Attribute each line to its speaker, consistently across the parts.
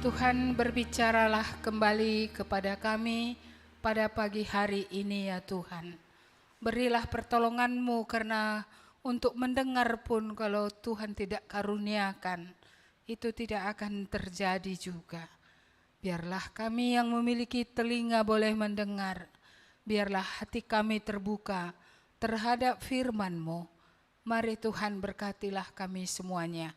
Speaker 1: Tuhan, berbicaralah kembali kepada kami pada pagi hari ini ya Tuhan. Berilah pertolongan-Mu karena untuk mendengar pun kalau Tuhan tidak karuniakan, itu tidak akan terjadi juga. Biarlah kami yang memiliki telinga boleh mendengar. Biarlah hati kami terbuka terhadap firman-Mu. Mari Tuhan, berkatilah kami semuanya.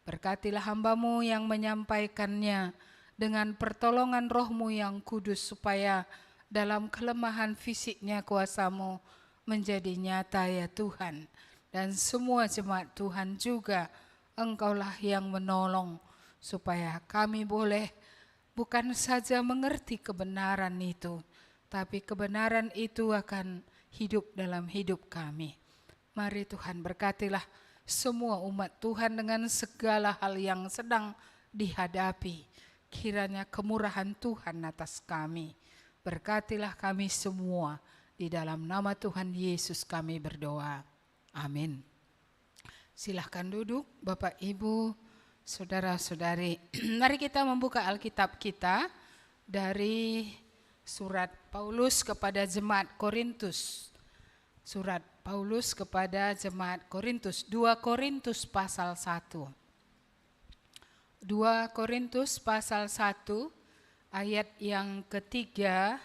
Speaker 1: Berkatilah hamba-Mu yang menyampaikannya dengan pertolongan Roh-Mu yang kudus, supaya dalam kelemahan fisiknya kuasa-Mu menjadi nyata ya Tuhan. Dan semua jemaat Tuhan juga, Engkaulah yang menolong supaya kami boleh bukan saja mengerti kebenaran itu, tapi kebenaran itu akan hidup dalam hidup kami. Mari Tuhan, berkatilah semua umat Tuhan dengan segala hal yang sedang dihadapi. Kiranya kemurahan Tuhan atas kami. Berkatilah kami semua. Di dalam nama Tuhan Yesus kami berdoa. Amin. Silahkan duduk Bapak Ibu, saudara-saudari. Mari kita membuka Alkitab kita dari surat Paulus kepada jemaat Korintus. Surat Paulus kepada jemaat Korintus, 2 Korintus pasal 1. 2 Korintus pasal 1 ayat yang ketiga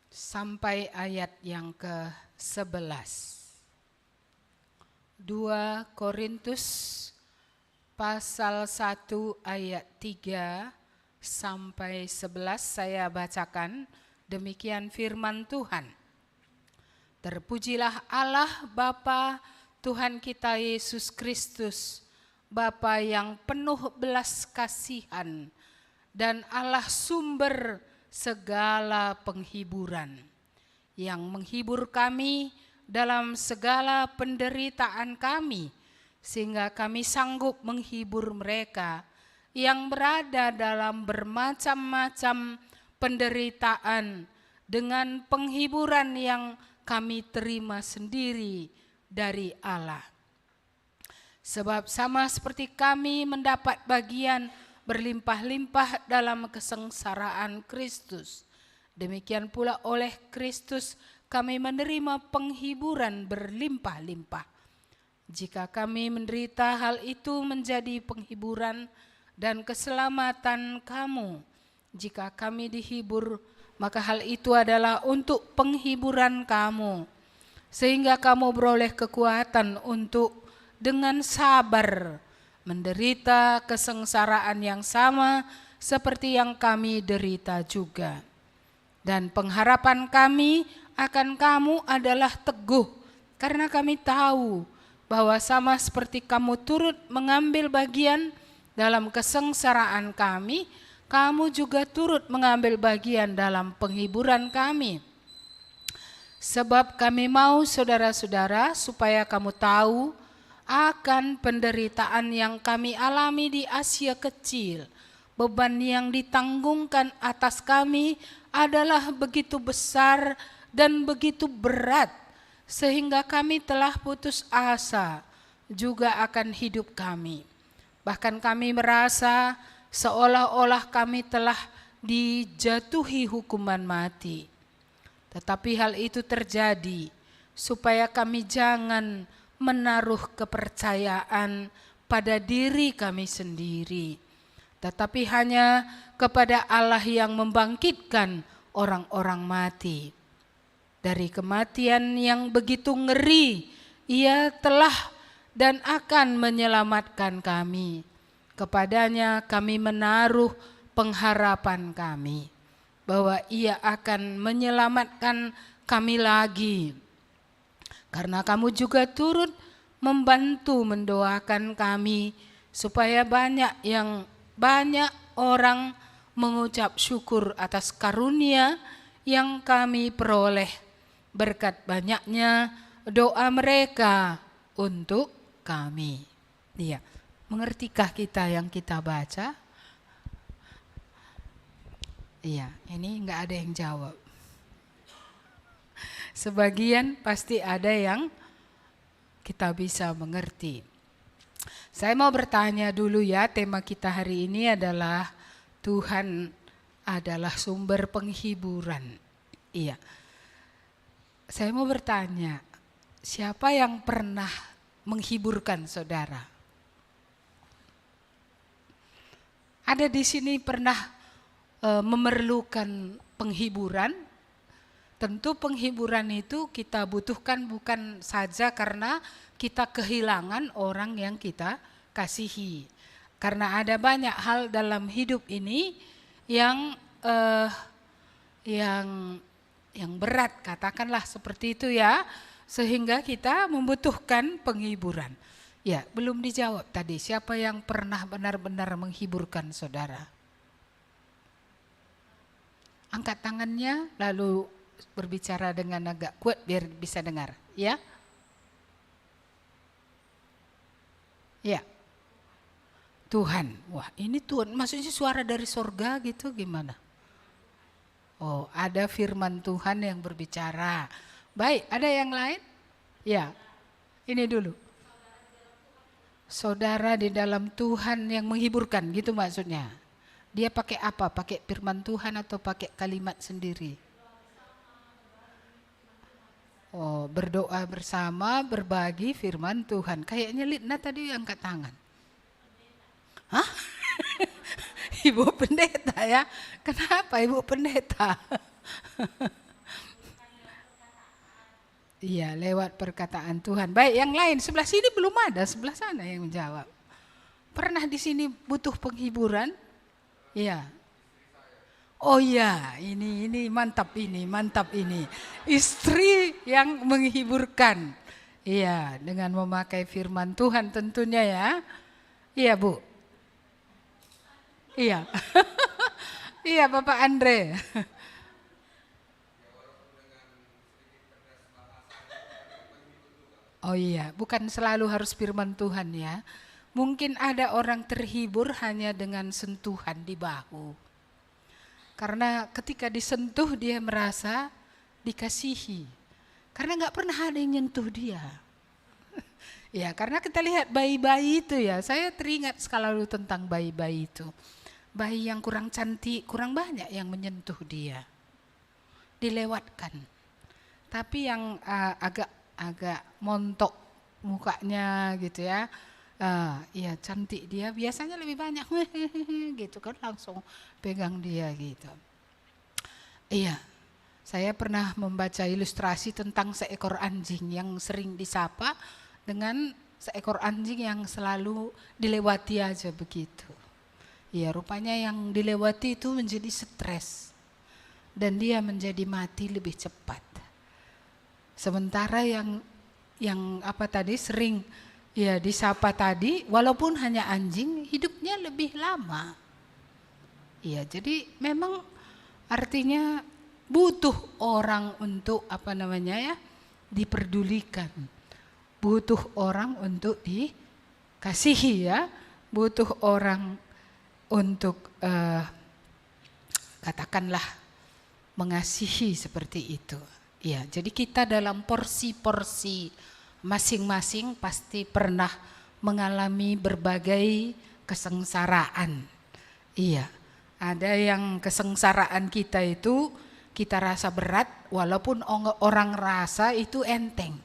Speaker 1: sampai ayat yang ke-11. 2 Korintus pasal 1 ayat 3 sampai 11 saya bacakan. Demikian firman Tuhan. Terpujilah Allah Bapa Tuhan kita Yesus Kristus, Bapa yang penuh belas kasihan dan Allah sumber segala penghiburan, yang menghibur kami dalam segala penderitaan kami, sehingga kami sanggup menghibur mereka yang berada dalam bermacam-macam penderitaan dengan penghiburan yang kami terima sendiri dari Allah. Sebab sama seperti kami mendapat bagian berlimpah-limpah dalam kesengsaraan Kristus, demikian pula oleh Kristus kami menerima penghiburan berlimpah-limpah. Jika kami menderita, hal itu menjadi penghiburan dan keselamatan kamu. Jika kami dihibur, maka hal itu adalah untuk penghiburan kamu, sehingga kamu beroleh kekuatan untuk dengan sabar menderita kesengsaraan yang sama seperti yang kami derita juga. Dan pengharapan kami akan kamu adalah teguh, karena kami tahu bahwa sama seperti kamu turut mengambil bagian dalam kesengsaraan kami, kamu juga turut mengambil bagian dalam penghiburan kami. Sebab kami mau saudara-saudara supaya kamu tahu akan penderitaan yang kami alami di Asia Kecil. Beban yang ditanggungkan atas kami adalah begitu besar dan begitu berat, sehingga kami telah putus asa juga akan hidup kami. Bahkan kami merasa seolah-olah kami telah dijatuhi hukuman mati. Tetapi hal itu terjadi supaya kami jangan menaruh kepercayaan pada diri kami sendiri, tetapi hanya kepada Allah yang membangkitkan orang-orang mati. Dari kematian yang begitu ngeri, Ia telah dan akan menyelamatkan kami. Kepadanya kami menaruh pengharapan kami, bahwa Ia akan menyelamatkan kami lagi. Karena kamu juga turut membantu mendoakan kami, supaya banyak orang mengucap syukur atas karunia yang kami peroleh berkat banyaknya doa mereka untuk kami. Iya. Mengertikah kita yang kita baca? Iya, ini enggak ada yang jawab. Sebagian pasti ada yang kita bisa mengerti. Saya mau bertanya dulu ya, tema kita hari ini adalah Tuhan adalah sumber penghiburan. Iya. Saya mau bertanya, siapa yang pernah menghiburkan saudara? Ada di sini pernah memerlukan penghiburan? Tentu penghiburan itu kita butuhkan bukan saja karena kita kehilangan orang yang kita kasihi. Karena ada banyak hal dalam hidup ini yang berat, katakanlah seperti itu ya, sehingga kita membutuhkan penghiburan. Ya, belum dijawab tadi, siapa yang pernah benar-benar menghiburkan saudara? Angkat tangannya lalu berbicara dengan agak kuat biar bisa dengar, ya. Ya. Tuhan. Wah, ini Tuhan, maksudnya suara dari sorga gitu gimana? Oh, ada firman Tuhan yang berbicara. Baik, ada yang lain? Ya. Ini dulu. Saudara di dalam Tuhan yang menghiburkan, gitu maksudnya. Dia pakai apa? Pakai firman Tuhan atau pakai kalimat sendiri? Oh, berdoa bersama, berbagi firman Tuhan. Kayaknya Litna tadi angkat tangan. Hah? Ibu pendeta ya? Kenapa Ibu pendeta? Iya, lewat perkataan Tuhan. Baik, yang lain sebelah sini belum ada, sebelah sana yang menjawab. Pernah di sini butuh penghiburan? Iya. Oh iya, ini mantap ini. Istri yang menghiburkan. Iya, dengan memakai firman Tuhan tentunya ya. Iya, Bu. Iya. Iya, Bapak Andre. Oh iya, bukan selalu harus firman Tuhan ya. Mungkin ada orang terhibur hanya dengan sentuhan di bahu. Karena ketika disentuh dia merasa dikasihi. Karena gak pernah ada yang nyentuh dia. Ya, karena kita lihat bayi-bayi itu ya. Saya teringat selalu tentang bayi-bayi itu. Bayi yang kurang cantik, kurang banyak yang menyentuh dia. Dilewatkan. Tapi yang agak montok mukanya gitu ya. Iya cantik dia, biasanya lebih banyak gitu kan, langsung pegang dia gitu. Iya, saya pernah membaca ilustrasi tentang seekor anjing yang sering disapa dengan seekor anjing yang selalu dilewati aja begitu. Iya, rupanya yang dilewati itu menjadi stres dan dia menjadi mati lebih cepat. Sementara yang apa tadi sering ya disapa tadi, walaupun hanya anjing, hidupnya lebih lama. Iya, jadi memang artinya butuh orang untuk diperdulikan. Butuh orang untuk dikasihi ya. Butuh orang untuk katakanlah mengasihi seperti itu. Iya, jadi kita dalam porsi-porsi masing-masing pasti pernah mengalami berbagai kesengsaraan. Iya, ada yang kesengsaraan kita itu kita rasa berat walaupun orang rasa itu enteng.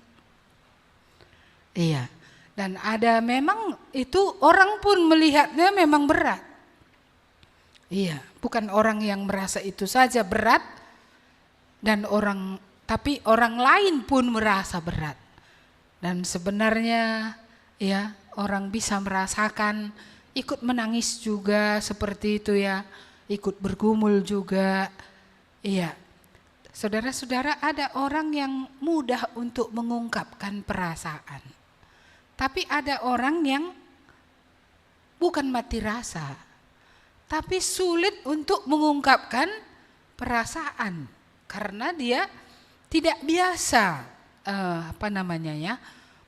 Speaker 1: Iya, dan ada memang itu orang pun melihatnya memang berat. Iya, bukan orang yang merasa itu saja berat dan tapi orang lain pun merasa berat. Dan sebenarnya ya orang bisa merasakan, ikut menangis juga seperti itu ya, ikut bergumul juga. Iya, saudara-saudara, ada orang yang mudah untuk mengungkapkan perasaan. Tapi ada orang yang bukan mati rasa, tapi sulit untuk mengungkapkan perasaan. Karena dia tidak biasa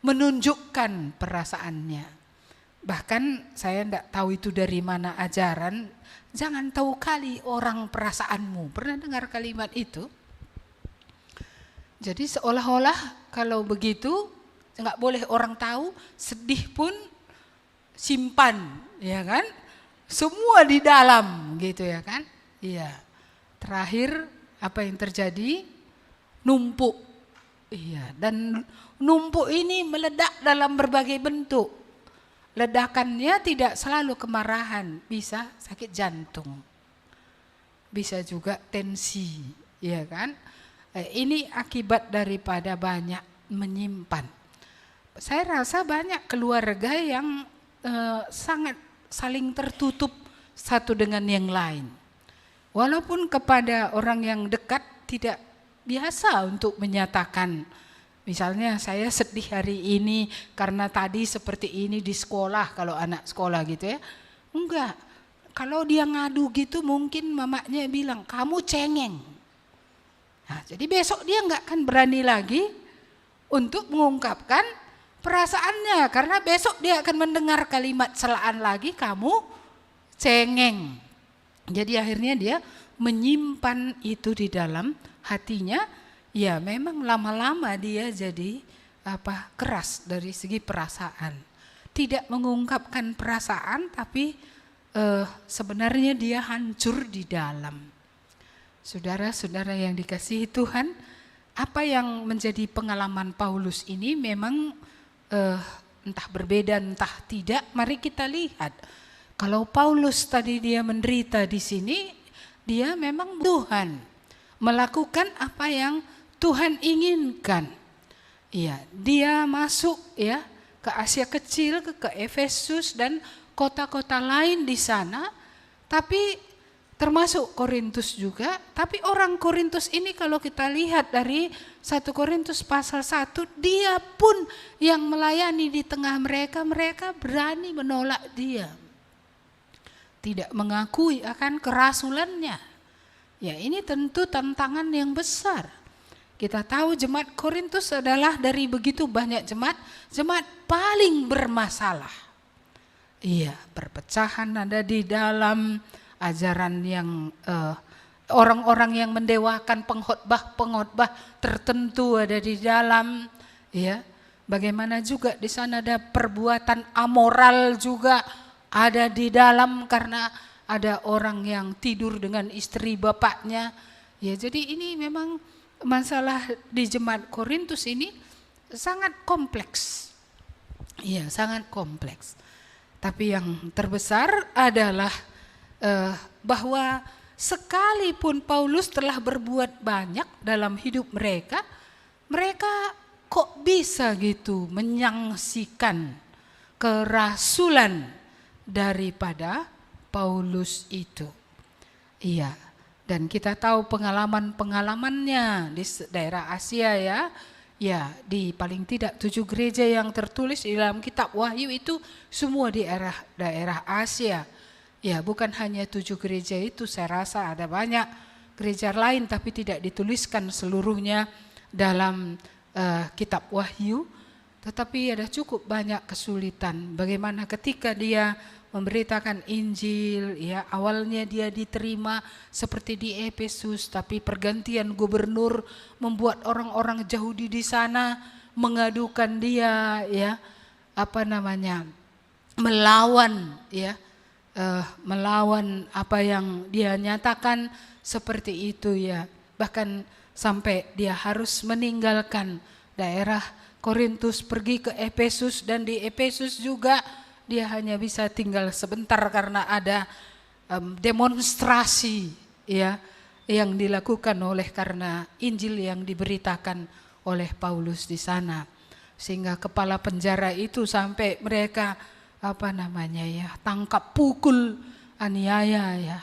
Speaker 1: menunjukkan perasaannya. Bahkan saya tidak tahu itu dari mana ajaran, jangan tahu kali orang perasaanmu. Pernah dengar kalimat itu? Jadi seolah-olah kalau begitu nggak boleh orang tahu, sedih pun simpan, ya kan? Semua di dalam gitu ya kan? Iya. Terakhir apa yang terjadi? Numpuk. Iya, dan numpuk ini meledak dalam berbagai bentuk. Ledakannya tidak selalu kemarahan, bisa sakit jantung. Bisa juga tensi, ya kan? Ini akibat daripada banyak menyimpan. Saya rasa banyak keluarga yang sangat saling tertutup satu dengan yang lain. Walaupun kepada orang yang dekat tidak biasa untuk menyatakan, misalnya saya sedih hari ini karena tadi seperti ini di sekolah, kalau anak sekolah gitu ya. Enggak, kalau dia ngadu gitu mungkin mamanya bilang, kamu cengeng. Nah, jadi besok dia enggak akan berani lagi untuk mengungkapkan perasaannya, karena besok dia akan mendengar kalimat celaan lagi, kamu cengeng. Jadi akhirnya dia menyimpan itu di dalam hatinya, ya memang lama-lama dia jadi keras dari segi perasaan. Tidak mengungkapkan perasaan, tapi sebenarnya dia hancur di dalam. Saudara-saudara yang dikasihi Tuhan, apa yang menjadi pengalaman Paulus ini memang entah berbeda entah tidak, mari kita lihat. Kalau Paulus tadi dia menderita di sini, dia memang Tuhan melakukan apa yang Tuhan inginkan. Iya, dia masuk ya ke Asia Kecil, ke Efesus dan kota-kota lain di sana, tapi termasuk Korintus juga. Tapi orang Korintus ini kalau kita lihat dari 1 Korintus pasal 1, dia pun yang melayani di tengah mereka, mereka berani menolak dia. Tidak mengakui akan kerasulannya. Ya, ini tentu tantangan yang besar. Kita tahu jemaat Korintus adalah dari begitu banyak jemaat paling bermasalah. Iya, perpecahan ada di dalam, ajaran yang orang-orang yang mendewakan pengkhotbah tertentu ada di dalam, ya. Bagaimana juga di sana ada perbuatan amoral juga ada di dalam karena ada orang yang tidur dengan istri bapaknya. Ya, jadi ini memang masalah di jemaat Korintus ini sangat kompleks. Iya, sangat kompleks. Tapi yang terbesar adalah bahwa sekalipun Paulus telah berbuat banyak dalam hidup mereka, mereka kok bisa gitu menyaksikan kerasulan daripada Paulus itu. Iya, dan kita tahu pengalaman-pengalamannya di daerah Asia ya. Ya, di paling tidak 7 gereja yang tertulis di dalam kitab Wahyu itu semua di daerah Asia. Ya, bukan hanya 7 gereja itu, saya rasa ada banyak gereja lain tapi tidak dituliskan seluruhnya dalam kitab Wahyu. Tetapi ada cukup banyak kesulitan. Bagaimana ketika dia memberitakan Injil, ya awalnya dia diterima seperti di Efesus, tapi pergantian gubernur membuat orang-orang Yahudi di sana mengadukan dia, ya melawan, ya melawan apa yang dia nyatakan seperti itu, ya bahkan sampai dia harus meninggalkan daerah Korintus pergi ke Efesus, dan di Efesus juga dia hanya bisa tinggal sebentar karena ada demonstrasi ya yang dilakukan oleh karena Injil yang diberitakan oleh Paulus di sana, sehingga kepala penjara itu sampai mereka tangkap pukul, aniaya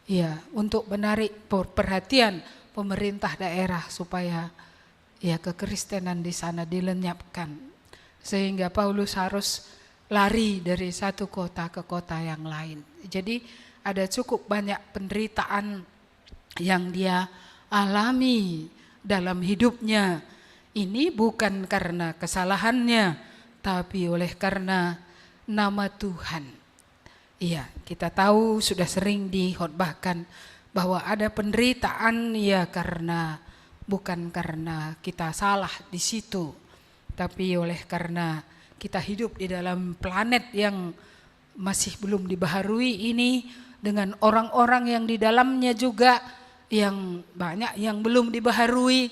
Speaker 1: ya untuk menarik perhatian pemerintah daerah supaya ya kekristenan di sana dilenyapkan, sehingga Paulus harus lari dari satu kota ke kota yang lain. Jadi ada cukup banyak penderitaan yang dia alami dalam hidupnya. Ini bukan karena kesalahannya, tapi oleh karena nama Tuhan. Iya, kita tahu sudah sering dikhotbahkan bahwa ada penderitaan ya bukan karena kita salah di situ, tapi oleh karena kita hidup di dalam planet yang masih belum dibaharui ini dengan orang-orang yang di dalamnya juga yang banyak yang belum dibaharui.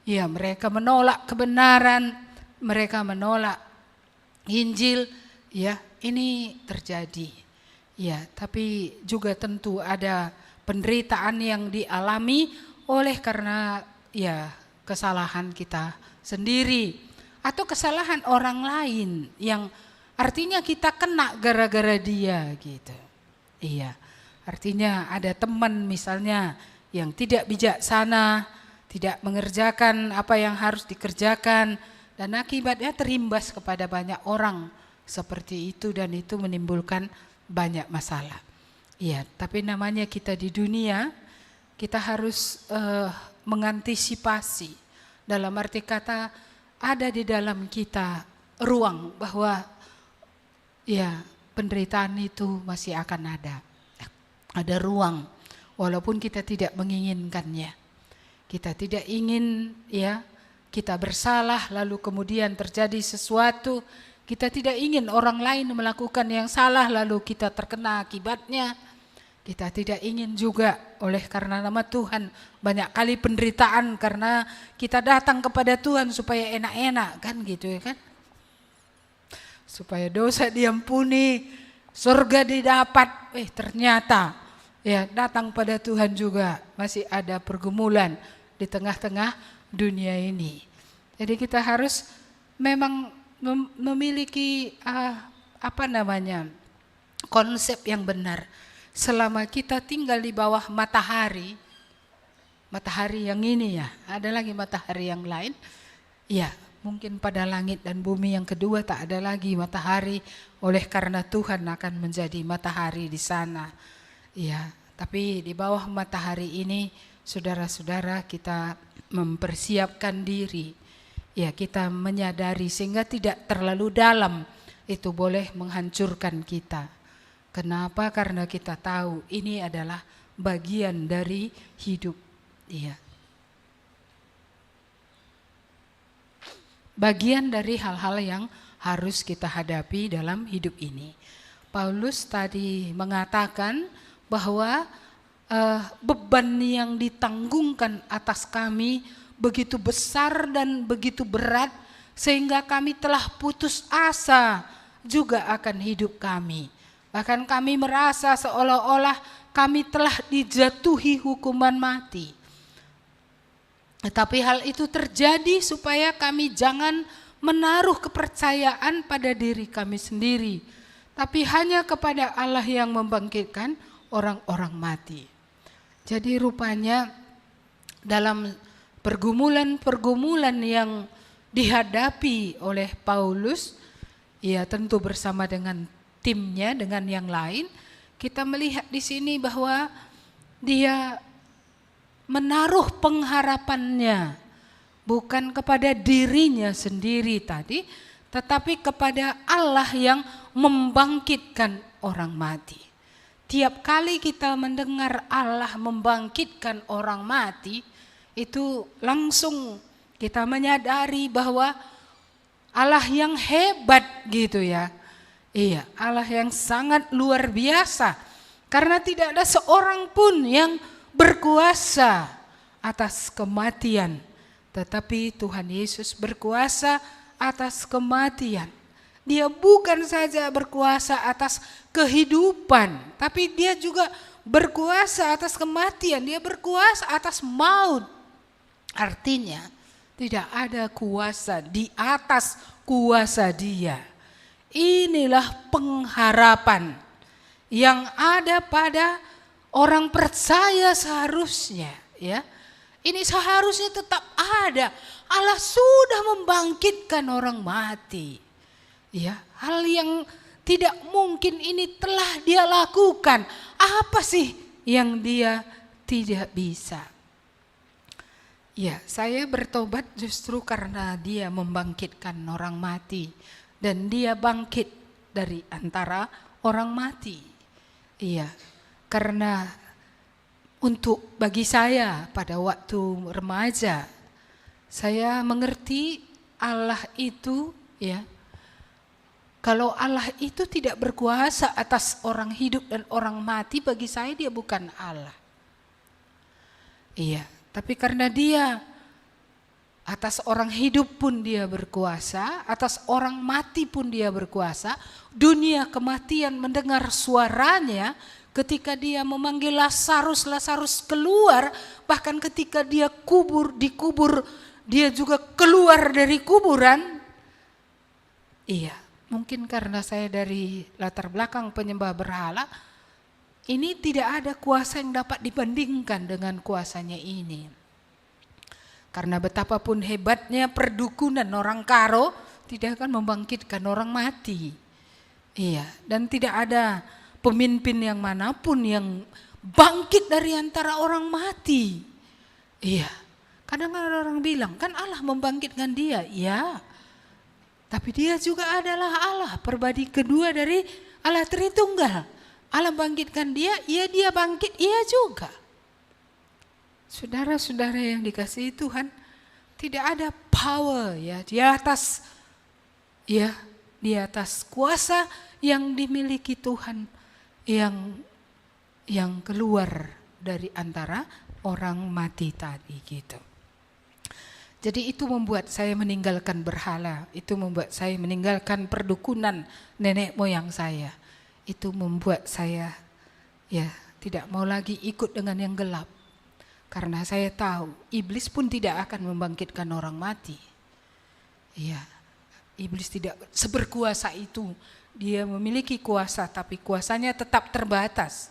Speaker 1: Ya, mereka menolak kebenaran, mereka menolak Injil, ya, ini terjadi. Ya, tapi juga tentu ada penderitaan yang dialami oleh karena ya kesalahan kita sendiri atau kesalahan orang lain yang artinya kita kena gara-gara dia gitu. Iya, artinya ada teman misalnya yang tidak bijaksana, tidak mengerjakan apa yang harus dikerjakan, dan akibatnya terimbas kepada banyak orang seperti itu, dan itu menimbulkan banyak masalah. Iya, tapi namanya kita di dunia, kita harus mengantisipasi. Dalam arti kata, ada di dalam kita ruang bahwa ya penderitaan itu masih akan ada. Ada ruang, walaupun kita tidak menginginkannya. Kita tidak ingin ya kita bersalah lalu kemudian terjadi sesuatu. Kita tidak ingin orang lain melakukan yang salah lalu kita terkena akibatnya. Kita tidak ingin juga oleh karena nama Tuhan banyak kali penderitaan karena kita datang kepada Tuhan supaya enak-enak kan gitu ya kan. Supaya dosa diampuni, surga didapat. Ternyata ya datang pada Tuhan juga masih ada pergumulan di tengah-tengah dunia ini. Jadi kita harus memang memiliki konsep yang benar. Selama kita tinggal di bawah matahari yang ini ya, ada lagi matahari yang lain, ya mungkin pada langit dan bumi yang kedua tak ada lagi matahari, oleh karena Tuhan akan menjadi matahari di sana. Ya, tapi di bawah matahari ini, saudara-saudara, kita mempersiapkan diri. Ya, kita menyadari sehingga tidak terlalu dalam itu boleh menghancurkan kita. Kenapa? Karena kita tahu ini adalah bagian dari hidup. Iya. Bagian dari hal-hal yang harus kita hadapi dalam hidup ini. Paulus tadi mengatakan bahwa beban yang ditanggungkan atas kami begitu besar dan begitu berat sehingga kami telah putus asa juga akan hidup kami. Bahkan kami merasa seolah-olah kami telah dijatuhi hukuman mati. Tetapi hal itu terjadi supaya kami jangan menaruh kepercayaan pada diri kami sendiri, tapi hanya kepada Allah yang membangkitkan orang-orang mati. Jadi rupanya dalam pergumulan-pergumulan yang dihadapi oleh Paulus, ya tentu bersama dengan timnya, dengan yang lain, kita melihat di sini bahwa dia menaruh pengharapannya bukan kepada dirinya sendiri tadi, tetapi kepada Allah yang membangkitkan orang mati. Tiap kali kita mendengar Allah membangkitkan orang mati, itu langsung kita menyadari bahwa Allah yang hebat gitu ya. Iya, Allah yang sangat luar biasa. Karena tidak ada seorang pun yang berkuasa atas kematian. Tetapi Tuhan Yesus berkuasa atas kematian. Dia bukan saja berkuasa atas kehidupan, tapi dia juga berkuasa atas kematian. Dia berkuasa atas maut. Artinya tidak ada kuasa di atas kuasa dia. Inilah pengharapan yang ada pada orang percaya seharusnya, ya. Ini seharusnya tetap ada. Allah sudah membangkitkan orang mati. Ya, hal yang tidak mungkin ini telah dia lakukan. Apa sih yang dia tidak bisa? Ya, saya bertobat justru karena dia membangkitkan orang mati. Dan dia bangkit dari antara orang mati. Iya, karena bagi saya pada waktu remaja, saya mengerti Allah itu ya Kalau Allah itu tidak berkuasa atas orang hidup dan orang mati, bagi saya dia bukan Allah. Iya, tapi karena dia atas orang hidup pun dia berkuasa, atas orang mati pun dia berkuasa. Dunia kematian mendengar suaranya ketika dia memanggil Lazarus, Lazarus keluar. Bahkan ketika dia dikubur, dia juga keluar dari kuburan. Iya, mungkin karena saya dari latar belakang penyembah berhala, ini tidak ada kuasa yang dapat dibandingkan dengan kuasanya ini. Karena betapapun hebatnya perdukunan orang Karo, tidak akan membangkitkan orang mati. Iya, dan tidak ada pemimpin yang manapun yang bangkit dari antara orang mati. Iya, kadang orang bilang, kan Allah membangkitkan dia. Iya, tapi dia juga adalah Allah, perbadi kedua dari Allah Tritunggal. Allah bangkitkan dia, iya dia bangkit, iya juga. Saudara-saudara yang dikasihi Tuhan, tidak ada power ya di atas kuasa yang dimiliki Tuhan yang keluar dari antara orang mati tadi gitu. Jadi itu membuat saya meninggalkan berhala, itu membuat saya meninggalkan perdukunan nenek moyang saya. Itu membuat saya tidak mau lagi ikut dengan yang gelap. Karena saya tahu iblis pun tidak akan membangkitkan orang mati. Iya, iblis tidak seberkuasa itu. Dia memiliki kuasa, tapi kuasanya tetap terbatas.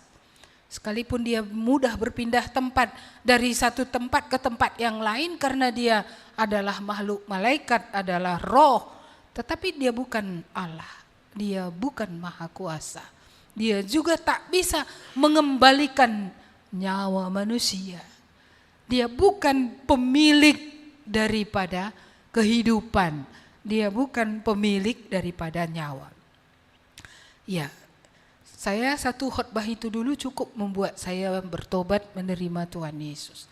Speaker 1: Sekalipun dia mudah berpindah tempat dari satu tempat ke tempat yang lain karena dia adalah makhluk malaikat, adalah roh. Tetapi dia bukan Allah, dia bukan maha kuasa. Dia juga tak bisa mengembalikan nyawa manusia. Dia bukan pemilik daripada kehidupan. Dia bukan pemilik daripada nyawa. Ya, saya satu khotbah itu dulu cukup membuat saya bertobat menerima Tuhan Yesus.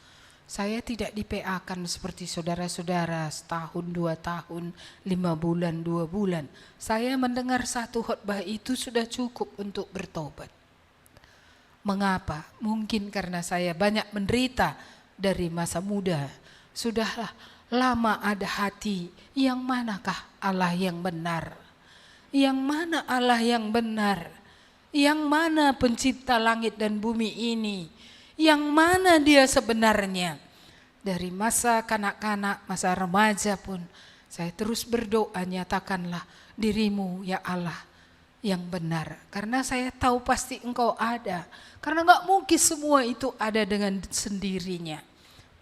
Speaker 1: Saya tidak di-PA-kan seperti saudara-saudara setahun, 2 tahun, 5 bulan, 2 bulan. Saya mendengar satu khotbah itu sudah cukup untuk bertobat. Mengapa? Mungkin karena saya banyak menderita dari masa muda. Sudahlah lama ada hati, yang manakah Allah yang benar? Yang mana Allah yang benar? Yang mana pencipta langit dan bumi ini? Yang mana dia sebenarnya? Dari masa kanak-kanak, masa remaja pun saya terus berdoa, nyatakanlah dirimu ya Allah yang benar. Karena saya tahu pasti engkau ada. Karena gak mungkin semua itu ada dengan sendirinya.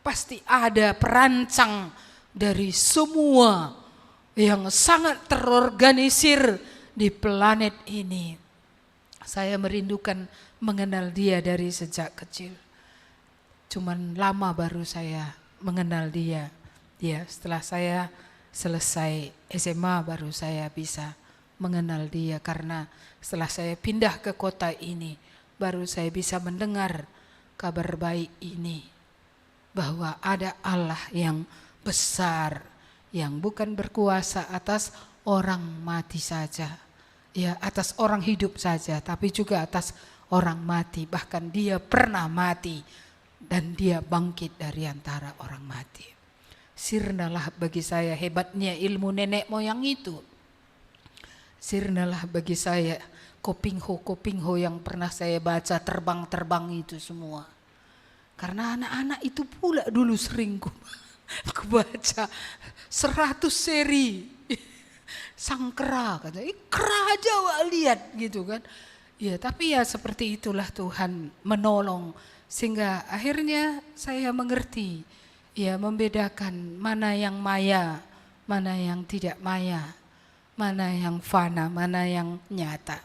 Speaker 1: Pasti ada perancang dari semua yang sangat terorganisir di planet ini. Saya merindukan mengenal dia dari sejak kecil. Cuman lama baru saya mengenal dia. Setelah saya selesai SMA baru saya bisa mengenal dia. Karena setelah saya pindah ke kota ini, baru saya bisa mendengar kabar baik ini. Bahwa ada Allah yang besar, yang bukan berkuasa atas orang mati saja. Ya, atas orang hidup saja, tapi juga atas orang mati. Bahkan dia pernah mati dan dia bangkit dari antara orang mati. Sirnalah bagi saya hebatnya ilmu nenek moyang itu. Sirnalah bagi saya kopingho yang pernah saya baca terbang-terbang itu semua. Karena anak-anak itu pula dulu sering ku baca 100 seri sang kera, katanya kera aja wak lihat gitu kan. Ya tapi ya seperti itulah Tuhan menolong sehingga akhirnya saya mengerti ya, membedakan mana yang maya, mana yang tidak maya, mana yang fana, mana yang nyata.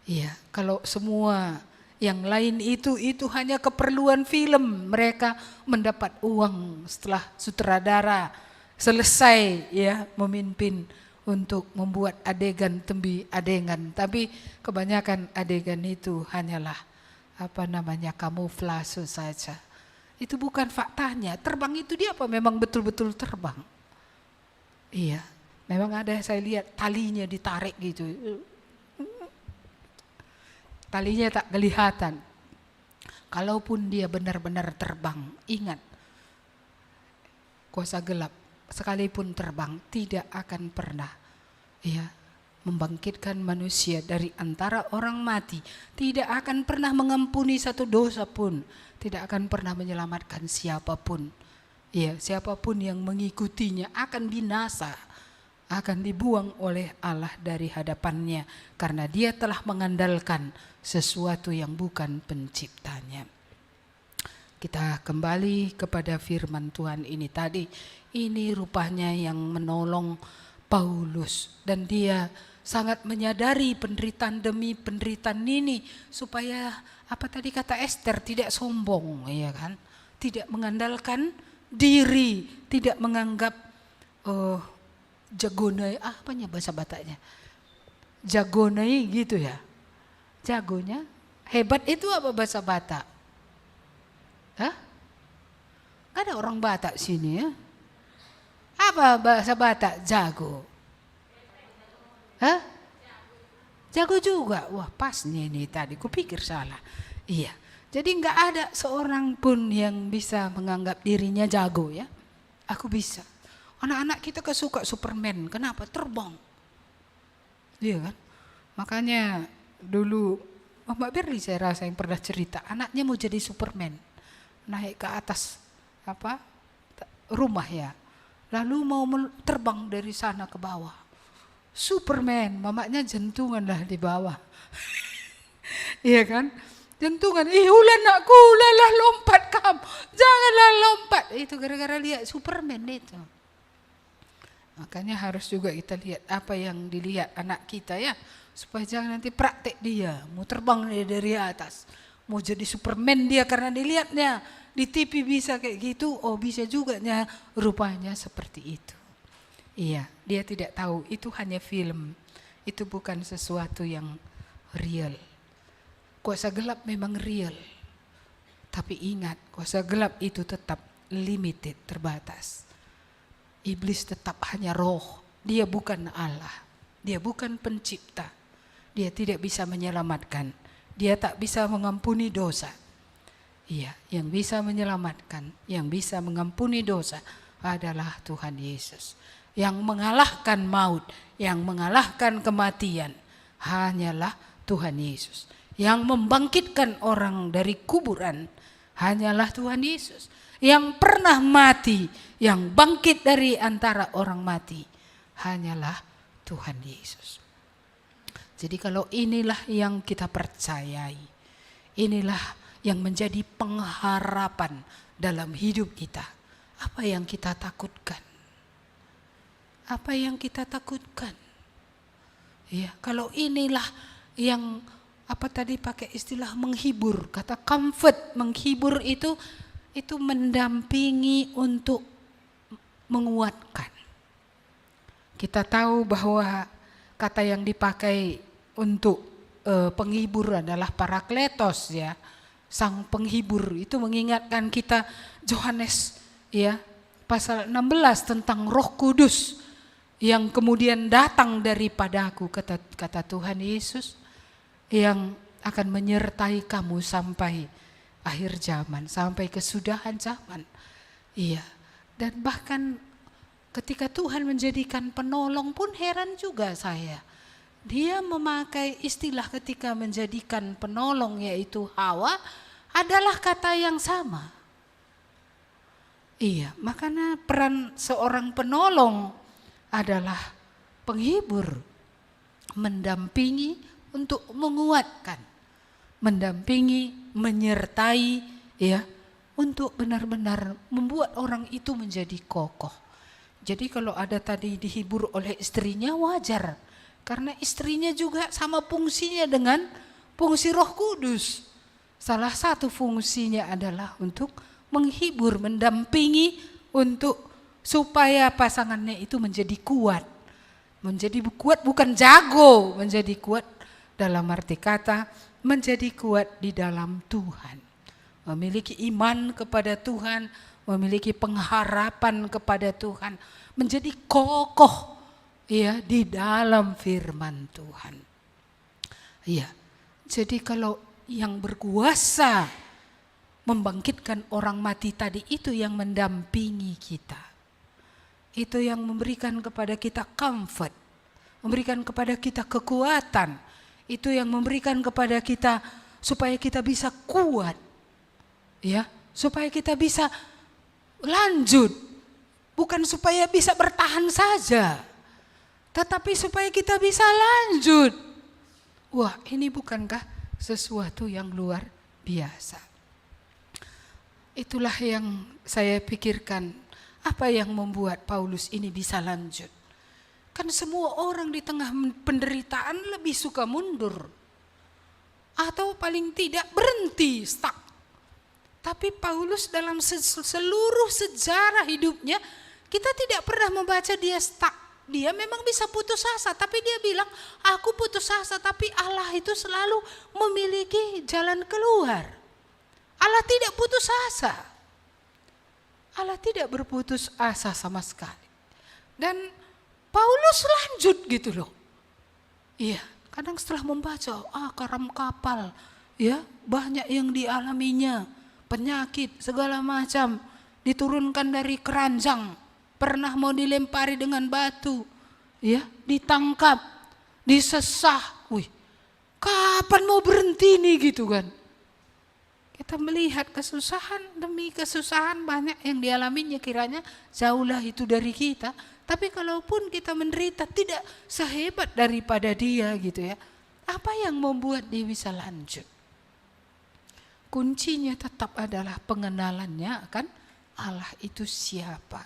Speaker 1: Ya kalau semua yang lain itu hanya keperluan film, mereka mendapat uang setelah sutradara selesai ya memimpin untuk membuat adegan demi adegan. Tapi kebanyakan adegan itu hanyalah kamuflase saja. Itu bukan faktanya. Terbang itu dia apa memang betul-betul terbang? Iya, Memang ada saya lihat talinya ditarik gitu. Talinya tak kelihatan. Kalaupun dia benar-benar terbang, ingat, kuasa gelap sekalipun terbang tidak akan pernah membangkitkan manusia dari antara orang mati. Tidak akan pernah mengampuni satu dosa pun. Tidak akan pernah menyelamatkan siapapun. Siapapun yang mengikutinya akan binasa, akan dibuang oleh Allah dari hadapannya, karena dia telah mengandalkan sesuatu yang bukan penciptanya. Kita kembali kepada firman Tuhan ini tadi. Ini rupanya yang menolong Paulus, dan dia sangat menyadari penderitaan demi penderitaan ini, supaya apa tadi kata Esther, tidak sombong, ya kan? Tidak mengandalkan diri, tidak menganggap jagonai, apanya bahasa Bataknya? Jagonai gitu ya. Jagonya hebat itu apa bahasa Batak? Hah? Gak ada orang Batak sini ya. Apa bahasa Batak jago? Hah? Jago juga. Wah, pas nih tadi. Kupikir salah. Iya. Jadi nggak ada seorang pun yang bisa menganggap dirinya jago ya. Aku bisa. Anak-anak kita kesuka Superman. Kenapa? Terbang. Iya kan? Makanya dulu Mbak Berli saya rasa yang pernah cerita, anaknya mau jadi Superman. Naik ke atas rumah ya. Lalu mau terbang dari sana ke bawah. Superman, mamanya jantungan lah di bawah. Iya kan? Jantungan, ulah nakku, ulalah lompat kamu. Janganlah lompat. Itu gara-gara lihat Superman itu. Makanya harus juga kita lihat apa yang dilihat anak kita ya. Supaya jangan nanti praktek dia. Mau terbang dari atas. Mau jadi Superman dia karena dilihatnya di TV bisa kayak gitu. Oh bisa juga rupanya seperti itu. Iya, dia tidak tahu itu hanya film. Itu bukan sesuatu yang real. Kuasa gelap memang real. Tapi ingat, kuasa gelap itu tetap limited, terbatas. Iblis tetap hanya roh. Dia bukan Allah. Dia bukan pencipta. Dia tidak bisa menyelamatkan. Dia tak bisa mengampuni dosa. Iya, yang bisa menyelamatkan, yang bisa mengampuni dosa adalah Tuhan Yesus. Yang mengalahkan maut, yang mengalahkan kematian hanyalah Tuhan Yesus. Yang membangkitkan orang dari kuburan hanyalah Tuhan Yesus. Yang pernah mati, yang bangkit dari antara orang mati hanyalah Tuhan Yesus. Jadi kalau inilah yang kita percayai, inilah yang menjadi pengharapan dalam hidup kita. Apa yang kita takutkan? Apa yang kita takutkan? Ya, kalau inilah yang apa tadi pakai istilah menghibur, kata comfort, menghibur itu mendampingi untuk menguatkan. Kita tahu bahwa kata yang dipakai untuk penghibur adalah parakletos ya, sang penghibur. Itu mengingatkan kita Yohanes ya pasal 16 tentang Roh Kudus yang kemudian datang daripadaku, kata Tuhan Yesus, yang akan menyertai kamu sampai akhir zaman, sampai kesudahan zaman. Iya. Dan bahkan ketika Tuhan menjadikan penolong pun heran juga saya. Dia memakai istilah ketika menjadikan penolong yaitu Hawa adalah kata yang sama. Iya, makanya peran seorang penolong adalah penghibur, mendampingi untuk menguatkan, mendampingi, menyertai ya, untuk benar-benar membuat orang itu menjadi kokoh. Jadi kalau ada tadi dihibur oleh istrinya wajar, karena istrinya juga sama fungsinya dengan fungsi Roh Kudus. Salah satu fungsinya adalah untuk menghibur, mendampingi untuk supaya pasangannya itu menjadi kuat. Menjadi kuat bukan jago, menjadi kuat dalam arti kata menjadi kuat di dalam Tuhan. Memiliki iman kepada Tuhan, memiliki pengharapan kepada Tuhan, menjadi kokoh ya di dalam firman Tuhan. Ya, jadi kalau yang berkuasa membangkitkan orang mati tadi itu yang mendampingi kita. Itu yang memberikan kepada kita comfort, memberikan kepada kita kekuatan. Itu yang memberikan kepada kita supaya kita bisa kuat. Ya, supaya kita bisa lanjut. Bukan supaya bisa bertahan saja, tetapi supaya kita bisa lanjut. Wah, ini bukankah sesuatu yang luar biasa? Itulah yang saya pikirkan, apa yang membuat Paulus ini bisa lanjut. Kan semua orang di tengah penderitaan lebih suka mundur. Atau paling tidak berhenti, stuck. Tapi Paulus dalam seluruh sejarah hidupnya, kita tidak pernah membaca dia stuck. Dia memang bisa putus asa, tapi dia bilang, aku putus asa, tapi Allah itu selalu memiliki jalan keluar. Allah tidak putus asa. Allah tidak berputus asa sama sekali. Dan Paulus lanjut gitu loh. Iya, kadang setelah membaca, karam kapal, ya banyak yang dialaminya, penyakit segala macam, diturunkan dari keranjang, pernah mau dilempari dengan batu, ya ditangkap, disesah. Wih, kapan mau berhenti nih gitu kan? Kita melihat kesusahan demi kesusahan banyak yang dialaminya, kiranya jauhlah itu dari kita. Tapi kalaupun kita menderita tidak sehebat daripada dia gitu ya. Apa yang membuat dia bisa lanjut? Kuncinya tetap adalah pengenalannya akan Allah itu siapa.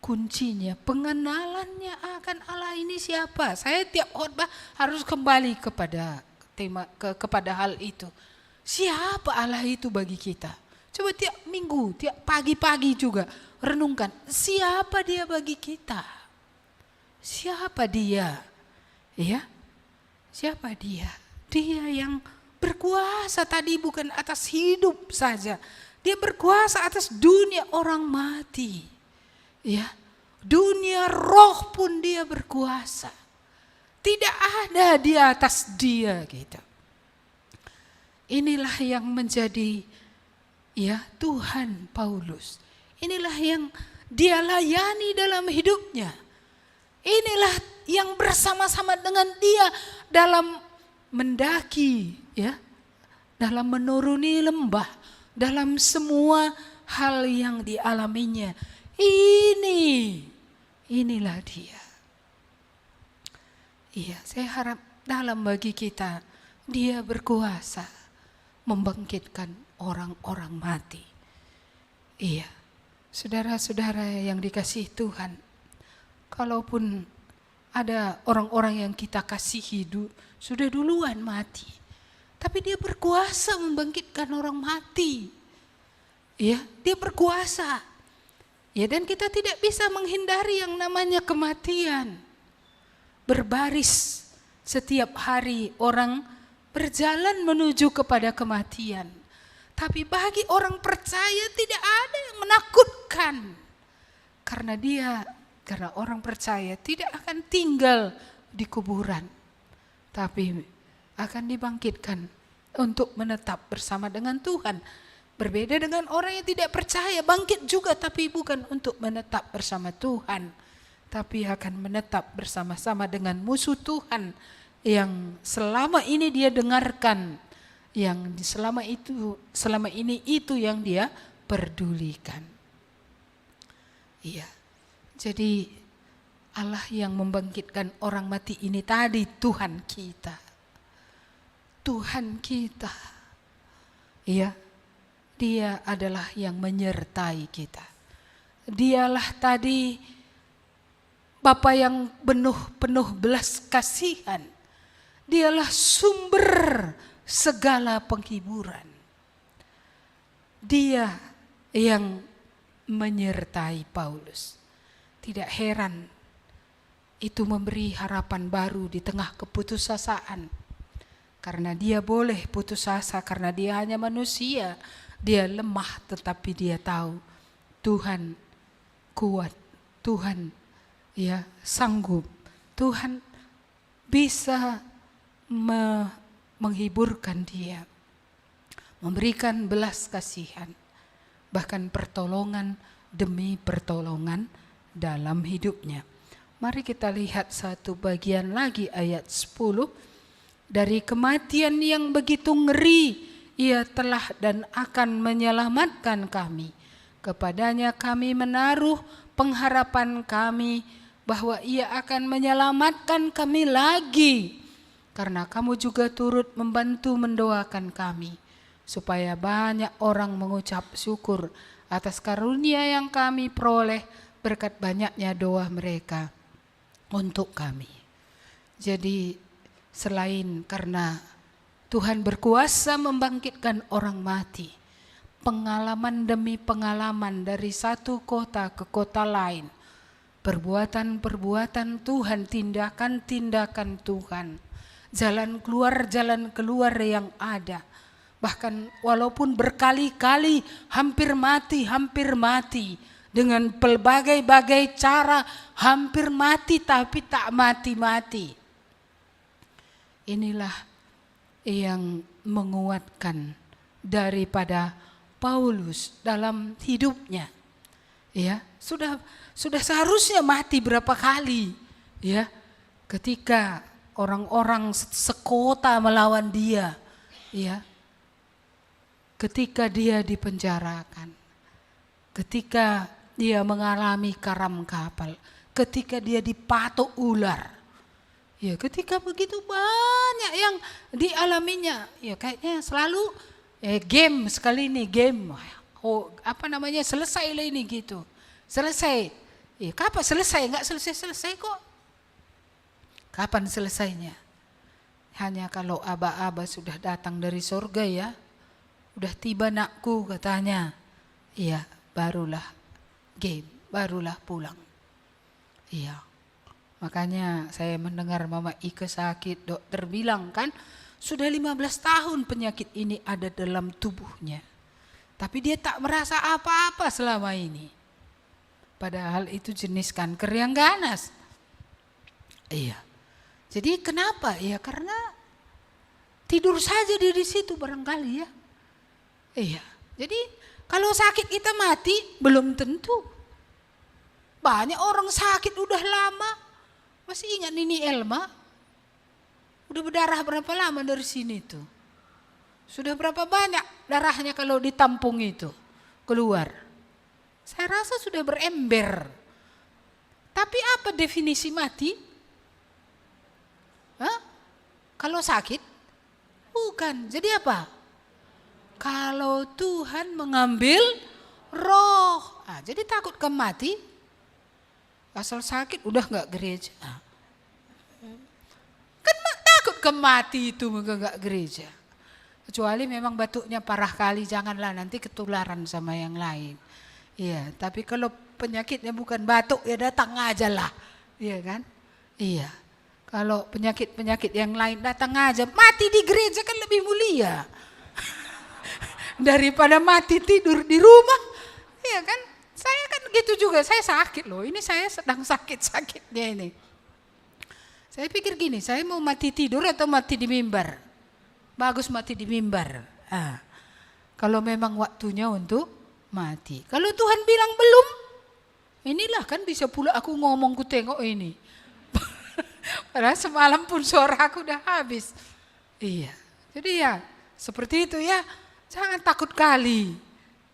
Speaker 1: Kuncinya pengenalannya akan Allah ini siapa. Saya tiap khotbah harus kembali kepada tema kepada hal itu. Siapa Allah itu bagi kita? Coba tiap minggu, tiap pagi-pagi juga renungkan. Siapa dia bagi kita? Siapa dia? Ya, siapa dia? Dia yang berkuasa tadi bukan atas hidup saja. Dia berkuasa atas dunia orang mati. Ya, dunia roh pun dia berkuasa. Tidak ada di atas dia gitu. Inilah yang menjadi ya Tuhan Paulus. Inilah yang dia layani dalam hidupnya. Inilah yang bersama-sama dengan dia dalam mendaki, ya, dalam menuruni lembah, dalam semua hal yang dialaminya. Inilah dia. Iya, saya harap dalam bagi kita dia berkuasa membangkitkan orang-orang mati. Iya, saudara-saudara yang dikasihi Tuhan, kalaupun ada orang-orang yang kita kasihi sudah duluan mati, tapi dia berkuasa membangkitkan orang mati. Ya, dia berkuasa. Ya, dan kita tidak bisa menghindari yang namanya kematian. Berbaris setiap hari orang berjalan menuju kepada kematian. Tapi bagi orang percaya tidak ada yang menakutkan. Karena orang percaya tidak akan tinggal di kuburan. Tapi akan dibangkitkan untuk menetap bersama dengan Tuhan. Berbeda dengan orang yang tidak percaya, bangkit juga tapi bukan untuk menetap bersama Tuhan. Tapi akan menetap bersama-sama dengan musuh Tuhan yang selama ini dia dengarkan, yang selama ini itu yang dia pedulikan. Iya. Jadi Allah yang membangkitkan orang mati ini tadi Tuhan kita. Tuhan kita. Iya. Dia adalah yang menyertai kita. Dialah tadi Bapa yang penuh belas kasihan. Dialah sumber segala penghiburan. Dia yang menyertai Paulus. Tidak heran itu memberi harapan baru di tengah keputusasaan. Karena dia boleh putus asa karena dia hanya manusia. Dia lemah tetapi dia tahu Tuhan kuat. Tuhan ya sanggup. Tuhan bisa menghiburkan dia, memberikan belas kasihan, bahkan pertolongan demi pertolongan dalam hidupnya. Mari kita lihat satu bagian lagi ayat 10. Dari kematian yang begitu ngeri, Ia telah dan akan menyelamatkan kami. Kepadanya kami menaruh pengharapan kami bahwa Ia akan menyelamatkan kami lagi. Karena kamu juga turut membantu mendoakan kami, supaya banyak orang mengucap syukur atas karunia yang kami peroleh berkat banyaknya doa mereka untuk kami. Jadi selain karena Tuhan berkuasa membangkitkan orang mati, pengalaman demi pengalaman dari satu kota ke kota lain, perbuatan-perbuatan Tuhan, tindakan-tindakan Tuhan, jalan keluar yang ada. Bahkan walaupun berkali-kali hampir mati, dengan pelbagai-bagai cara hampir mati tapi tak mati-mati. Inilah yang menguatkan daripada Paulus dalam hidupnya. Ya, sudah seharusnya mati berapa kali, ya. Ketika orang-orang sekota melawan dia, ya. Ketika dia dipenjarakan, ketika dia mengalami karam kapal, ketika dia dipatok ular, ya ketika begitu banyak yang dialaminya, ya kayaknya selalu game sekali ini game, selesai lah ini gitu, selesai, kapan selesai? Nggak selesai kok. Kapan selesainya? Hanya kalau aba-aba sudah datang dari surga, ya, udah tiba nakku katanya, iya barulah game, barulah pulang, iya. Makanya saya mendengar Mama Ike sakit, dokter bilang kan sudah 15 tahun penyakit ini ada dalam tubuhnya. Tapi dia tak merasa apa-apa selama ini. Padahal itu jenis kanker yang ganas. Iya. Jadi kenapa? Ya karena tidur saja di situ barangkali, ya. Iya. Jadi kalau sakit kita mati belum tentu. Banyak orang sakit udah lama. Masih ingat Nini Elma? Udah berdarah berapa lama dari sini tuh? Sudah berapa banyak darahnya kalau ditampung itu keluar? Saya rasa sudah berember. Tapi apa definisi mati? Hah? Kalau sakit? Bukan. Jadi apa? Kalau Tuhan mengambil roh. Jadi takut ke mati? Asal sakit udah nggak gereja. Kan takut ke mati itu nggak gereja. Kecuali memang batuknya parah kali, janganlah nanti ketularan sama yang lain. Iya, tapi kalau penyakitnya bukan batuk ya datang aja lah. Iya kan? Iya. Kalau penyakit yang lain datang aja, mati di gereja kan lebih mulia. Daripada mati tidur di rumah. Iya kan? Saya kan gitu juga, saya sakit loh, ini saya sedang sakit-sakitnya ini. Saya pikir gini, saya mau mati tidur atau mati di mimbar? Bagus mati di mimbar. Kalau memang waktunya untuk mati. Kalau Tuhan bilang belum, inilah kan bisa pula aku ngomong ku tengok ini. Padahal semalam pun suara aku udah habis. Iya, jadi ya seperti itu ya, jangan takut kali.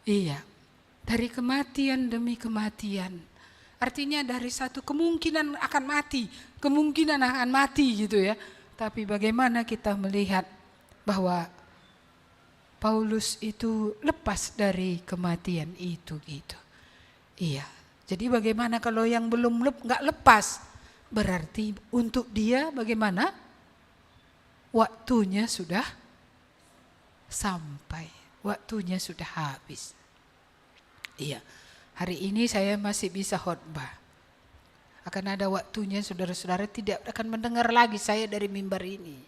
Speaker 1: Iya. Dari kematian demi kematian. Artinya dari satu kemungkinan akan mati gitu ya. Tapi bagaimana kita melihat bahwa Paulus itu lepas dari kematian itu gitu. Iya. Jadi bagaimana kalau yang belum nggak lepas? Berarti untuk dia bagaimana? Waktunya sudah sampai. Waktunya sudah habis. Iya, hari ini saya masih bisa khotbah. Akan ada waktunya saudara-saudara tidak akan mendengar lagi saya dari mimbar ini.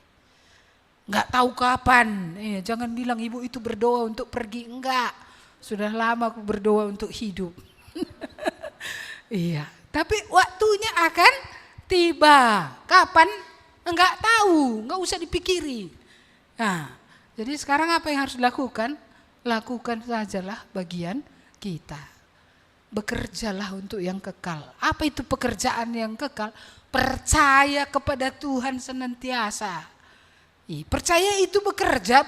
Speaker 1: Enggak tahu kapan. Jangan bilang ibu itu berdoa untuk pergi. Enggak, sudah lama aku berdoa untuk hidup. Iya, Tapi waktunya akan tiba. Kapan? Enggak tahu, enggak usah dipikiri. Nah, jadi sekarang apa yang harus dilakukan? Lakukan sajalah bagian kita. Bekerjalah untuk yang kekal. Apa itu pekerjaan yang kekal? Percaya kepada Tuhan senantiasa. Percaya itu bekerja.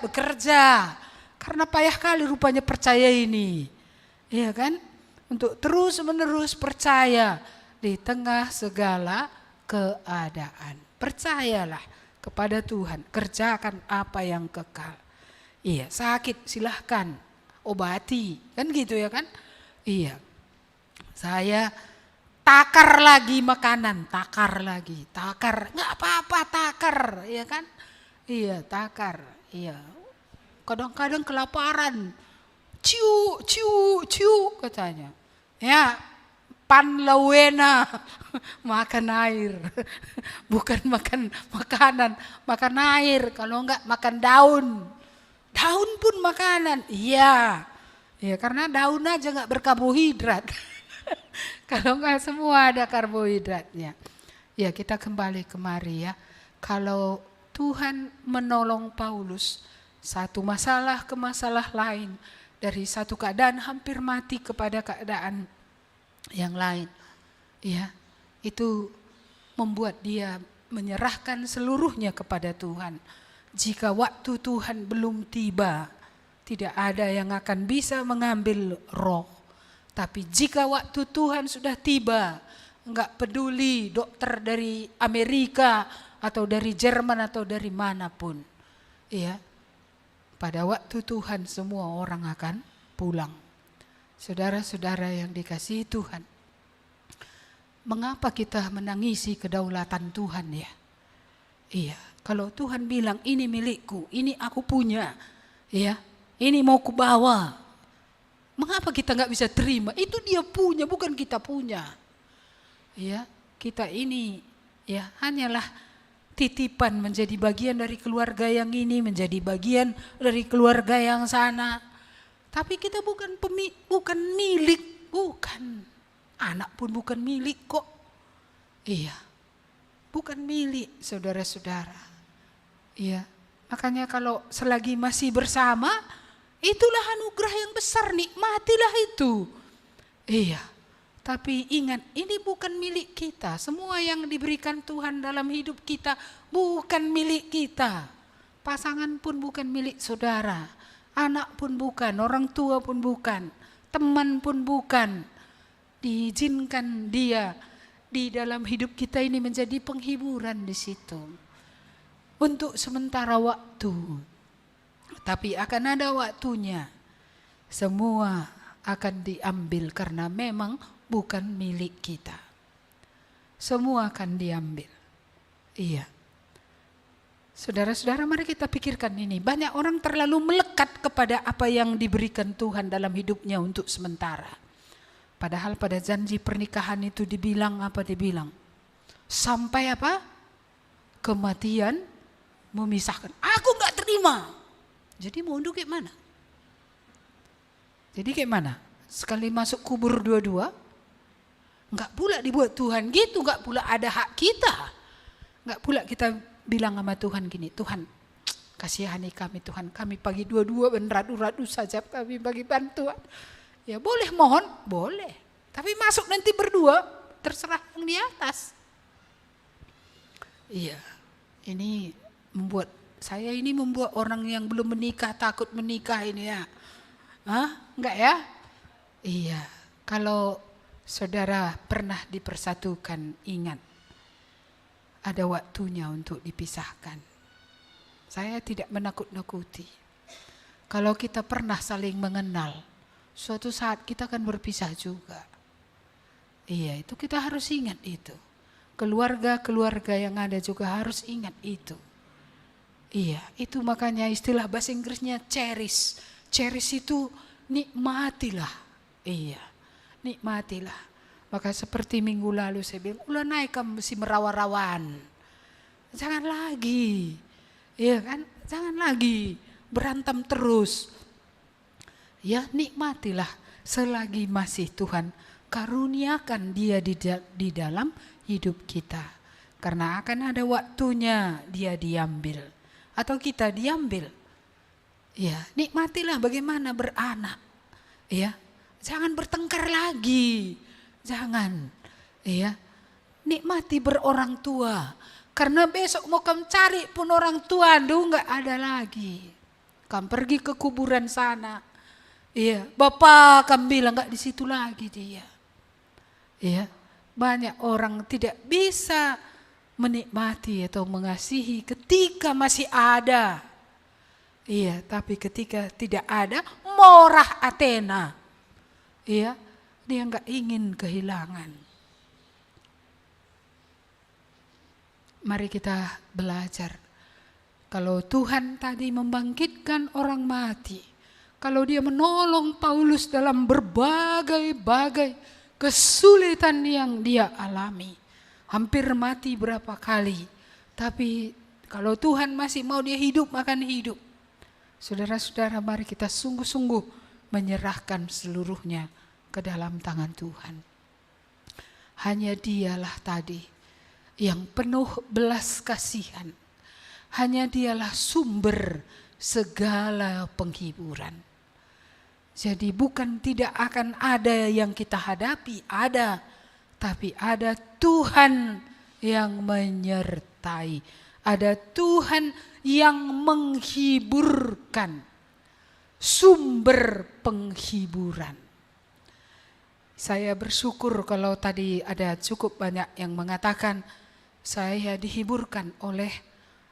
Speaker 1: Karena payah kali rupanya percaya ini. Iya kan? Untuk terus menerus percaya di tengah segala keadaan. Percayalah kepada Tuhan. Kerjakan apa yang kekal. Iya, sakit silahkan obati. Kan gitu ya kan? Iya. Saya takar lagi makanan, takar. Nggak apa-apa takar, ya kan? Iya, takar. Iya. Kadang-kadang kelaparan. Ciu katanya. Ya, panlawena makan air. Bukan makan makanan, makan air. Kalau enggak makan daun. Daun pun makanan. Iya. Ya, karena daun aja enggak berkarbohidrat. Kalau enggak semua ada karbohidratnya. Ya, kita kembali kemari ya. Kalau Tuhan menolong Paulus satu masalah ke masalah lain, dari satu keadaan hampir mati kepada keadaan yang lain, ya, itu membuat dia menyerahkan seluruhnya kepada Tuhan. Jika waktu Tuhan belum tiba, tidak ada yang akan bisa mengambil roh. Tapi jika waktu Tuhan sudah tiba, enggak peduli dokter dari Amerika atau dari Jerman atau dari manapun, ya, pada waktu Tuhan semua orang akan pulang. Saudara-saudara yang dikasihi Tuhan, mengapa kita menangisi kedaulatan Tuhan ya? Iya, kalau Tuhan bilang ini milikku, ini aku punya, ya, ini mau kubawa, mengapa kita nggak bisa terima? Itu dia punya, bukan kita punya. Ya, kita ini ya hanyalah titipan menjadi bagian dari keluarga yang ini, menjadi bagian dari keluarga yang sana. Tapi kita bukan milik, bukan. Anak pun bukan milik kok. Iya, bukan milik saudara-saudara. Iya, makanya kalau selagi masih bersama, itulah anugerah yang besar, nikmatilah itu. Iya, tapi ingat ini bukan milik kita. Semua yang diberikan Tuhan dalam hidup kita bukan milik kita. Pasangan pun bukan milik saudara. Anak pun bukan, orang tua pun bukan, teman pun bukan. Diizinkan dia di dalam hidup kita ini menjadi penghiburan di situ. Untuk sementara waktu. Tapi akan ada waktunya. Semua akan diambil karena memang bukan milik kita. Semua akan diambil. Iya. Saudara-saudara, mari kita pikirkan ini. Banyak orang terlalu melekat kepada apa yang diberikan Tuhan dalam hidupnya untuk sementara. Padahal pada janji pernikahan itu dibilang apa? Dibilang sampai apa? Kematian memisahkan. Aku gak terima. Jadi mau unduh kayak mana? Jadi kayak mana? Sekali masuk kubur dua-dua? Enggak pula dibuat Tuhan gitu, enggak pula ada hak kita. Enggak pula kita bilang sama Tuhan gini, Tuhan kasihani kami Tuhan, kami pagi dua-dua beradu-radu saja kami bagi bantuan. Ya boleh mohon, boleh. Tapi masuk nanti berdua, terserah yang di atas. Iya, ini membuat orang yang belum menikah takut menikah ini ya. Hah? Enggak ya? Iya, kalau saudara pernah dipersatukan, ingat ada waktunya untuk dipisahkan. Saya tidak menakut-nakuti. Kalau kita pernah saling mengenal, suatu saat kita akan berpisah juga. Iya, itu kita harus ingat itu. Keluarga-keluarga yang ada juga harus ingat itu. Iya, itu makanya istilah bahasa Inggrisnya cherish. Cherish itu nikmatilah. Iya, nikmatilah. Maka seperti minggu lalu saya bilang, ulah naik kamu si merawa-rawan. Jangan lagi. Iya kan? Jangan lagi berantem terus. Ya, nikmatilah selagi masih Tuhan karuniakan dia di dalam hidup kita. Karena akan ada waktunya dia diambil atau kita diambil. Ya, nikmatilah bagaimana beranak. Ya, jangan bertengkar lagi. Jangan. Ya, nikmati berorang tua. Karena besok mau kamu cari pun orang tua, nggak ada lagi. Kamu pergi ke kuburan sana. Iya, bapak kamu bilang nggak di situ lagi dia. Iya, banyak orang tidak bisa menikmati atau mengasihi ketika masih ada. Iya, tapi ketika tidak ada, morah Athena. Iya, dia nggak ingin kehilangan. Mari kita belajar. Kalau Tuhan tadi membangkitkan orang mati, kalau dia menolong Paulus dalam berbagai-bagai kesulitan yang dia alami, hampir mati berapa kali, tapi kalau Tuhan masih mau dia hidup, akan hidup. Saudara-saudara, mari kita sungguh-sungguh menyerahkan seluruhnya ke dalam tangan Tuhan. Hanya dialah tadi yang penuh belas kasihan. Hanya dialah sumber segala penghiburan. Jadi bukan tidak akan ada yang kita hadapi, ada. Tapi ada Tuhan yang menyertai. Ada Tuhan yang menghiburkan. Sumber penghiburan. Saya bersyukur kalau tadi ada cukup banyak yang mengatakan saya dihiburkan oleh,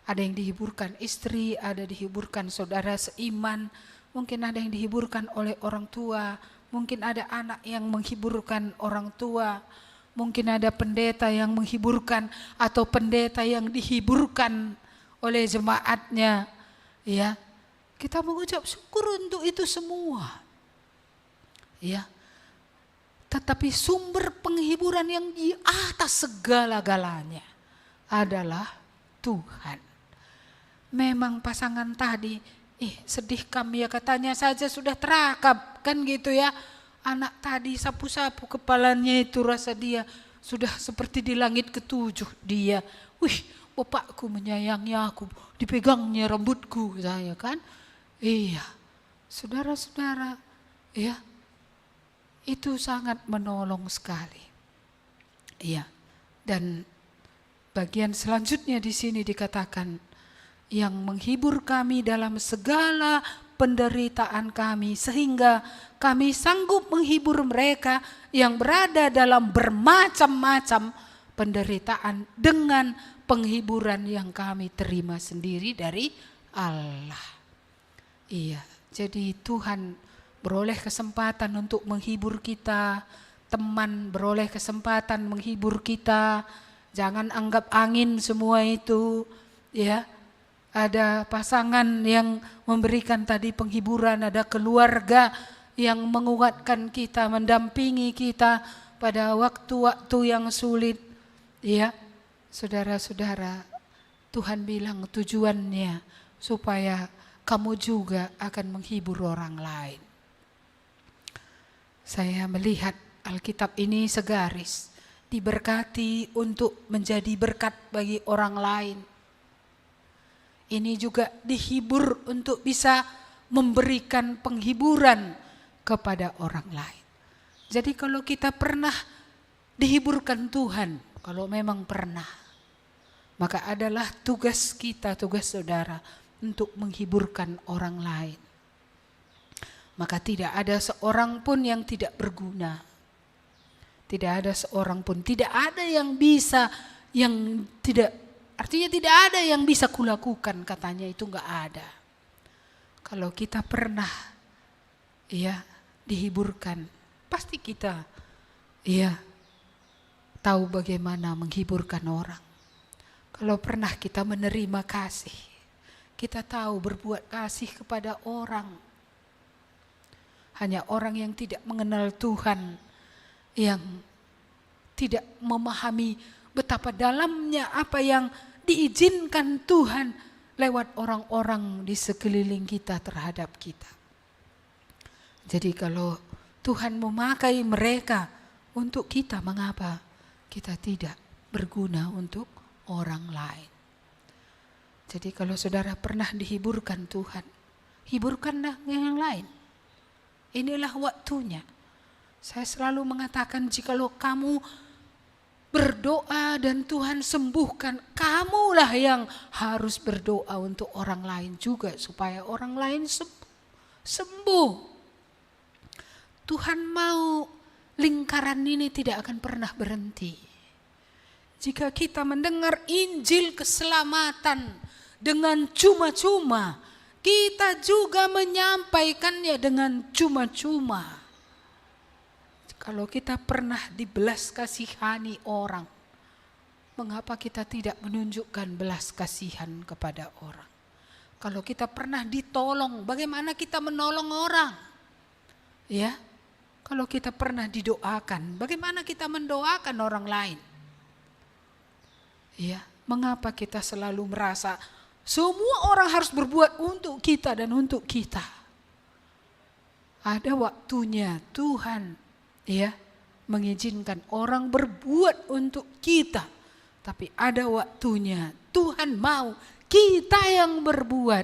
Speaker 1: ada yang dihiburkan istri, ada dihiburkan saudara seiman, mungkin ada yang dihiburkan oleh orang tua, mungkin ada anak yang menghiburkan orang tua, mungkin ada pendeta yang menghiburkan atau pendeta yang dihiburkan oleh jemaatnya. Ya, kita mengucap syukur untuk itu semua. Ya. Tetapi sumber penghiburan yang di atas segala-galanya adalah Tuhan. Memang pasangan tadi, sedih kami ya, katanya saja sudah terakap, kan gitu ya. Anak tadi sapu-sapu kepalanya itu, rasa dia sudah seperti di langit ketujuh dia. Wih, bapakku menyayangi aku, dipegangnya rambutku, saya kan. Iya, saudara-saudara, ya. Itu sangat menolong sekali. Iya. Dan bagian selanjutnya di sini dikatakan yang menghibur kami dalam segala penderitaan kami sehingga kami sanggup menghibur mereka yang berada dalam bermacam-macam penderitaan dengan penghiburan yang kami terima sendiri dari Allah. Iya. Jadi Tuhan beroleh kesempatan untuk menghibur kita, teman beroleh kesempatan menghibur kita. Jangan anggap angin semua itu, ya. Ada pasangan yang memberikan tadi penghiburan, ada keluarga yang menguatkan kita, mendampingi kita pada waktu-waktu yang sulit, ya. Saudara-saudara, Tuhan bilang tujuannya supaya kamu juga akan menghibur orang lain. Saya melihat Alkitab ini segaris, diberkati untuk menjadi berkat bagi orang lain. Ini juga dihibur untuk bisa memberikan penghiburan kepada orang lain. Jadi kalau kita pernah dihiburkan Tuhan, kalau memang pernah, maka adalah tugas kita, tugas saudara untuk menghiburkan orang lain. Maka tidak ada seorang pun yang tidak berguna. Tidak ada seorang pun, tidak ada yang bisa, yang tidak, artinya tidak ada yang bisa kulakukan, katanya itu enggak ada. Kalau kita pernah ya dihiburkan, pasti kita ya tahu bagaimana menghiburkan orang. Kalau pernah kita menerima kasih, kita tahu berbuat kasih kepada orang. Hanya orang yang tidak mengenal Tuhan, yang tidak memahami betapa dalamnya apa yang diizinkan Tuhan lewat orang-orang di sekeliling kita terhadap kita. Jadi kalau Tuhan memakai mereka untuk kita, mengapa kita tidak berguna untuk orang lain? Jadi kalau saudara pernah dihiburkan Tuhan, hiburkanlah yang lain. Inilah waktunya. Saya selalu mengatakan, jikalau kamu berdoa dan Tuhan sembuhkan, kamulah yang harus berdoa untuk orang lain juga supaya orang lain sembuh. Tuhan mau lingkaran ini tidak akan pernah berhenti. Jika kita mendengar Injil keselamatan dengan cuma-cuma, kita juga menyampaikannya dengan cuma-cuma. Kalau kita pernah dibelas kasihani orang, mengapa kita tidak menunjukkan belas kasihan kepada orang? Kalau kita pernah ditolong, bagaimana kita menolong orang? Ya, kalau kita pernah didoakan, bagaimana kita mendoakan orang lain? Ya, mengapa kita selalu merasa semua orang harus berbuat untuk kita dan untuk kita? Ada waktunya Tuhan mengizinkan orang berbuat untuk kita. Tapi ada waktunya Tuhan mau kita yang berbuat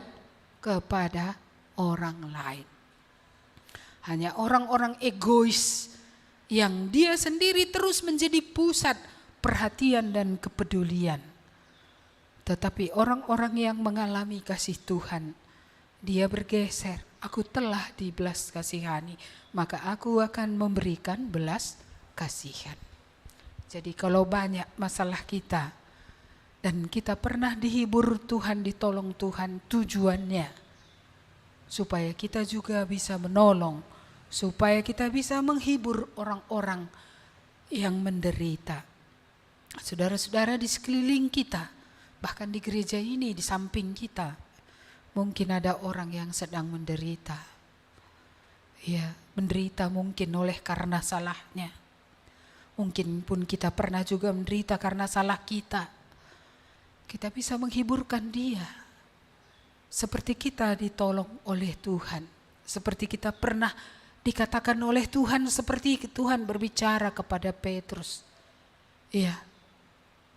Speaker 1: kepada orang lain. Hanya orang-orang egois yang dia sendiri terus menjadi pusat perhatian dan kepedulian. Tetapi orang-orang yang mengalami kasih Tuhan, dia bergeser. Aku telah dibelas kasihani, maka aku akan memberikan belas kasihan. Jadi kalau banyak masalah kita dan kita pernah dihibur Tuhan, ditolong Tuhan, tujuannya supaya kita juga bisa menolong, supaya kita bisa menghibur orang-orang yang menderita. Saudara-saudara di sekeliling kita, bahkan di gereja ini, di samping kita, mungkin ada orang yang sedang menderita. Ya, menderita mungkin oleh karena salahnya. Mungkin pun kita pernah juga menderita karena salah kita. Kita bisa menghiburkan dia. Seperti kita ditolong oleh Tuhan. Seperti kita pernah dikatakan oleh Tuhan, seperti Tuhan berbicara kepada Petrus. Ya,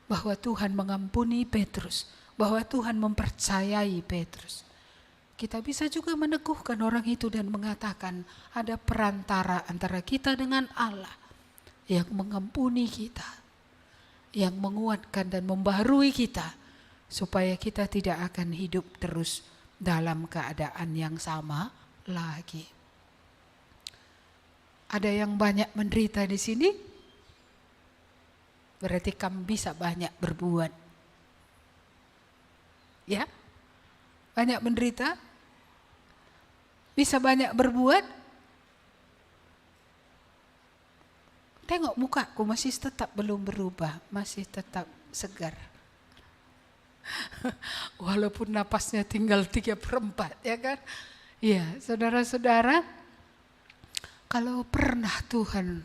Speaker 1: bahwa Tuhan mengampuni Petrus, bahwa Tuhan mempercayai Petrus. Kita bisa juga meneguhkan orang itu dan mengatakan ada perantara antara kita dengan Allah yang mengampuni kita, yang menguatkan dan membaharui kita, supaya kita tidak akan hidup terus dalam keadaan yang sama lagi. Ada yang banyak menderita di sini? Berarti kamu bisa banyak berbuat. Ya? Banyak menderita? Bisa banyak berbuat? Tengok mukaku masih tetap belum berubah, masih tetap segar. Walaupun napasnya tinggal 3/4, ya kan? Ya, saudara-saudara, kalau pernah Tuhan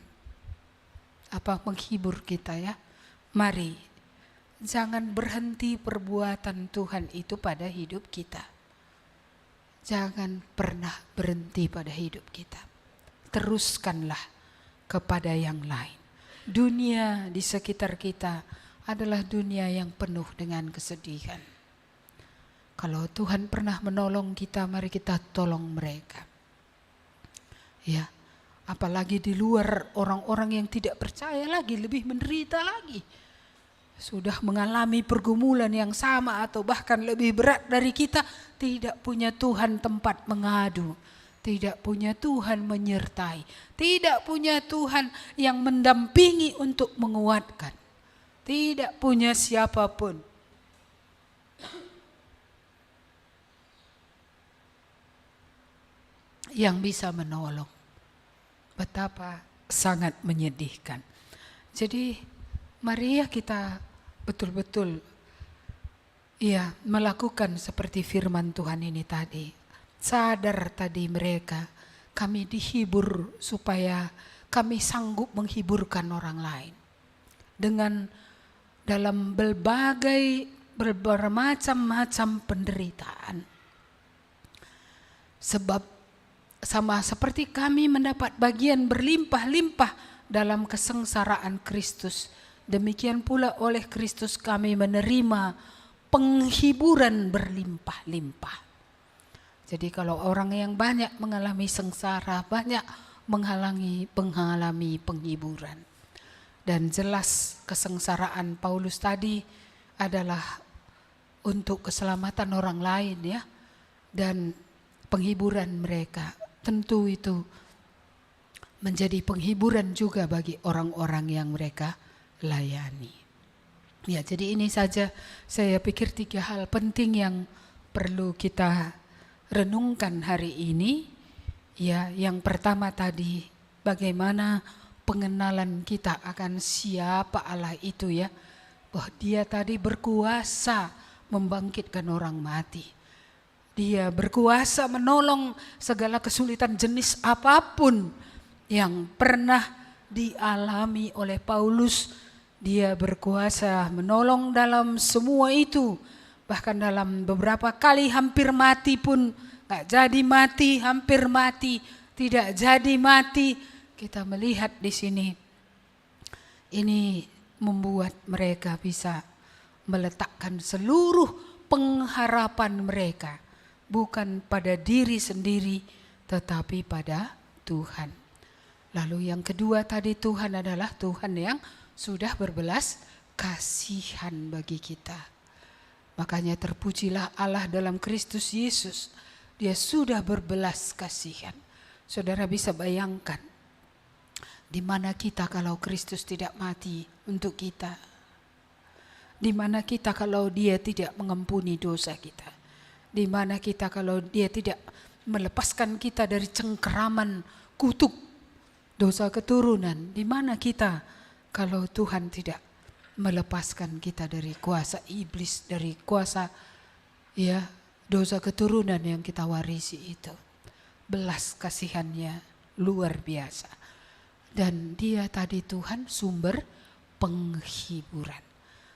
Speaker 1: menghibur kita, ya, mari jangan berhenti perbuatan Tuhan itu pada hidup kita. Jangan pernah berhenti pada hidup kita. Teruskanlah kepada yang lain. Dunia di sekitar kita adalah dunia yang penuh dengan kesedihan. Kalau Tuhan pernah menolong kita, mari kita tolong mereka. Ya, apalagi di luar, orang-orang yang tidak percaya lagi lebih menderita lagi. Sudah mengalami pergumulan yang sama atau bahkan lebih berat dari kita, tidak punya Tuhan tempat mengadu, tidak punya Tuhan menyertai, tidak punya Tuhan yang mendampingi untuk menguatkan, tidak punya siapapun. Yang bisa menolong. Betapa sangat menyedihkan. Jadi mari ya kita betul-betul melakukan seperti firman Tuhan ini tadi. Sadar tadi mereka, kami dihibur supaya kami sanggup menghiburkan orang lain. Dengan dalam bermacam-macam penderitaan. Sebab sama seperti kami mendapat bagian berlimpah-limpah dalam kesengsaraan Kristus, demikian pula oleh Kristus kami menerima penghiburan berlimpah-limpah. Jadi kalau orang yang banyak mengalami sengsara, banyak mengalami penghiburan. Dan jelas kesengsaraan Paulus tadi adalah untuk keselamatan orang lain ya. Dan penghiburan mereka tentu itu menjadi penghiburan juga bagi orang-orang yang mereka layani. Ya, jadi ini saja saya pikir 3 hal penting yang perlu kita renungkan hari ini. Ya, yang pertama tadi bagaimana pengenalan kita akan siapa Allah itu ya. Bahwa dia tadi berkuasa membangkitkan orang mati. Dia berkuasa menolong segala kesulitan jenis apapun yang pernah dialami oleh Paulus. Dia berkuasa menolong dalam semua itu. Bahkan dalam beberapa kali hampir mati pun, gak jadi mati, hampir mati, tidak jadi mati. Kita melihat di sini, ini membuat mereka bisa meletakkan seluruh pengharapan mereka bukan pada diri sendiri, tetapi pada Tuhan. Lalu yang kedua tadi, Tuhan adalah Tuhan yang sudah berbelas kasihan bagi kita. Makanya terpujilah Allah dalam Kristus Yesus. Dia sudah berbelas kasihan. Saudara bisa bayangkan, di mana kita kalau Kristus tidak mati untuk kita? Di mana kita kalau dia tidak mengampuni dosa kita? Di mana kita kalau dia tidak melepaskan kita dari cengkeraman kutuk dosa keturunan? Di mana kita kalau Tuhan tidak melepaskan kita dari kuasa iblis, dari kuasa ya dosa keturunan yang kita warisi itu? Belas kasihannya luar biasa. Dan dia tadi Tuhan sumber penghiburan.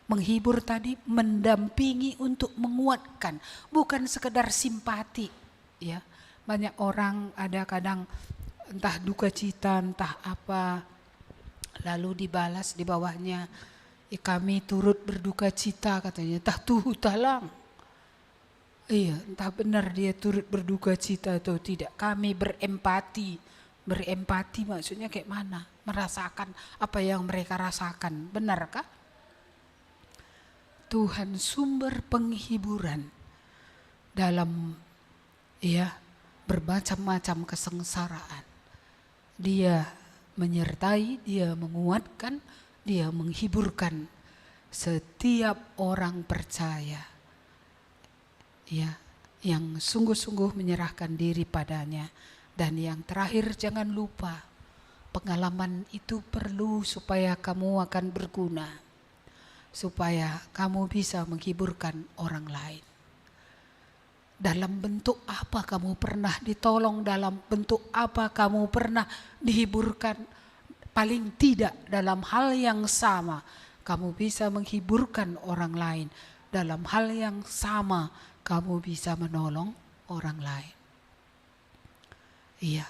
Speaker 1: Menghibur tadi mendampingi untuk menguatkan, bukan sekedar simpati ya. Banyak orang ada kadang entah duka cita, entah apa, lalu dibalas di bawahnya, kami turut berduka cita katanya, entah tuh talang. Iya, entah benar dia turut berduka cita atau tidak. Kami berempati. Berempati maksudnya kayak mana? Merasakan apa yang mereka rasakan. Benarkah? Tuhan sumber penghiburan dalam ya bermacam-macam kesengsaraan. Dia menyertai, dia menguatkan, dia menghiburkan setiap orang percaya ya, yang sungguh-sungguh menyerahkan diri padanya. Dan yang terakhir, jangan lupa, pengalaman itu perlu supaya kamu akan berguna, supaya kamu bisa menghiburkan orang lain. Dalam bentuk apa kamu pernah ditolong, dalam bentuk apa kamu pernah dihiburkan, paling tidak dalam hal yang sama kamu bisa menghiburkan orang lain. Dalam hal yang sama kamu bisa menolong orang lain. Iya,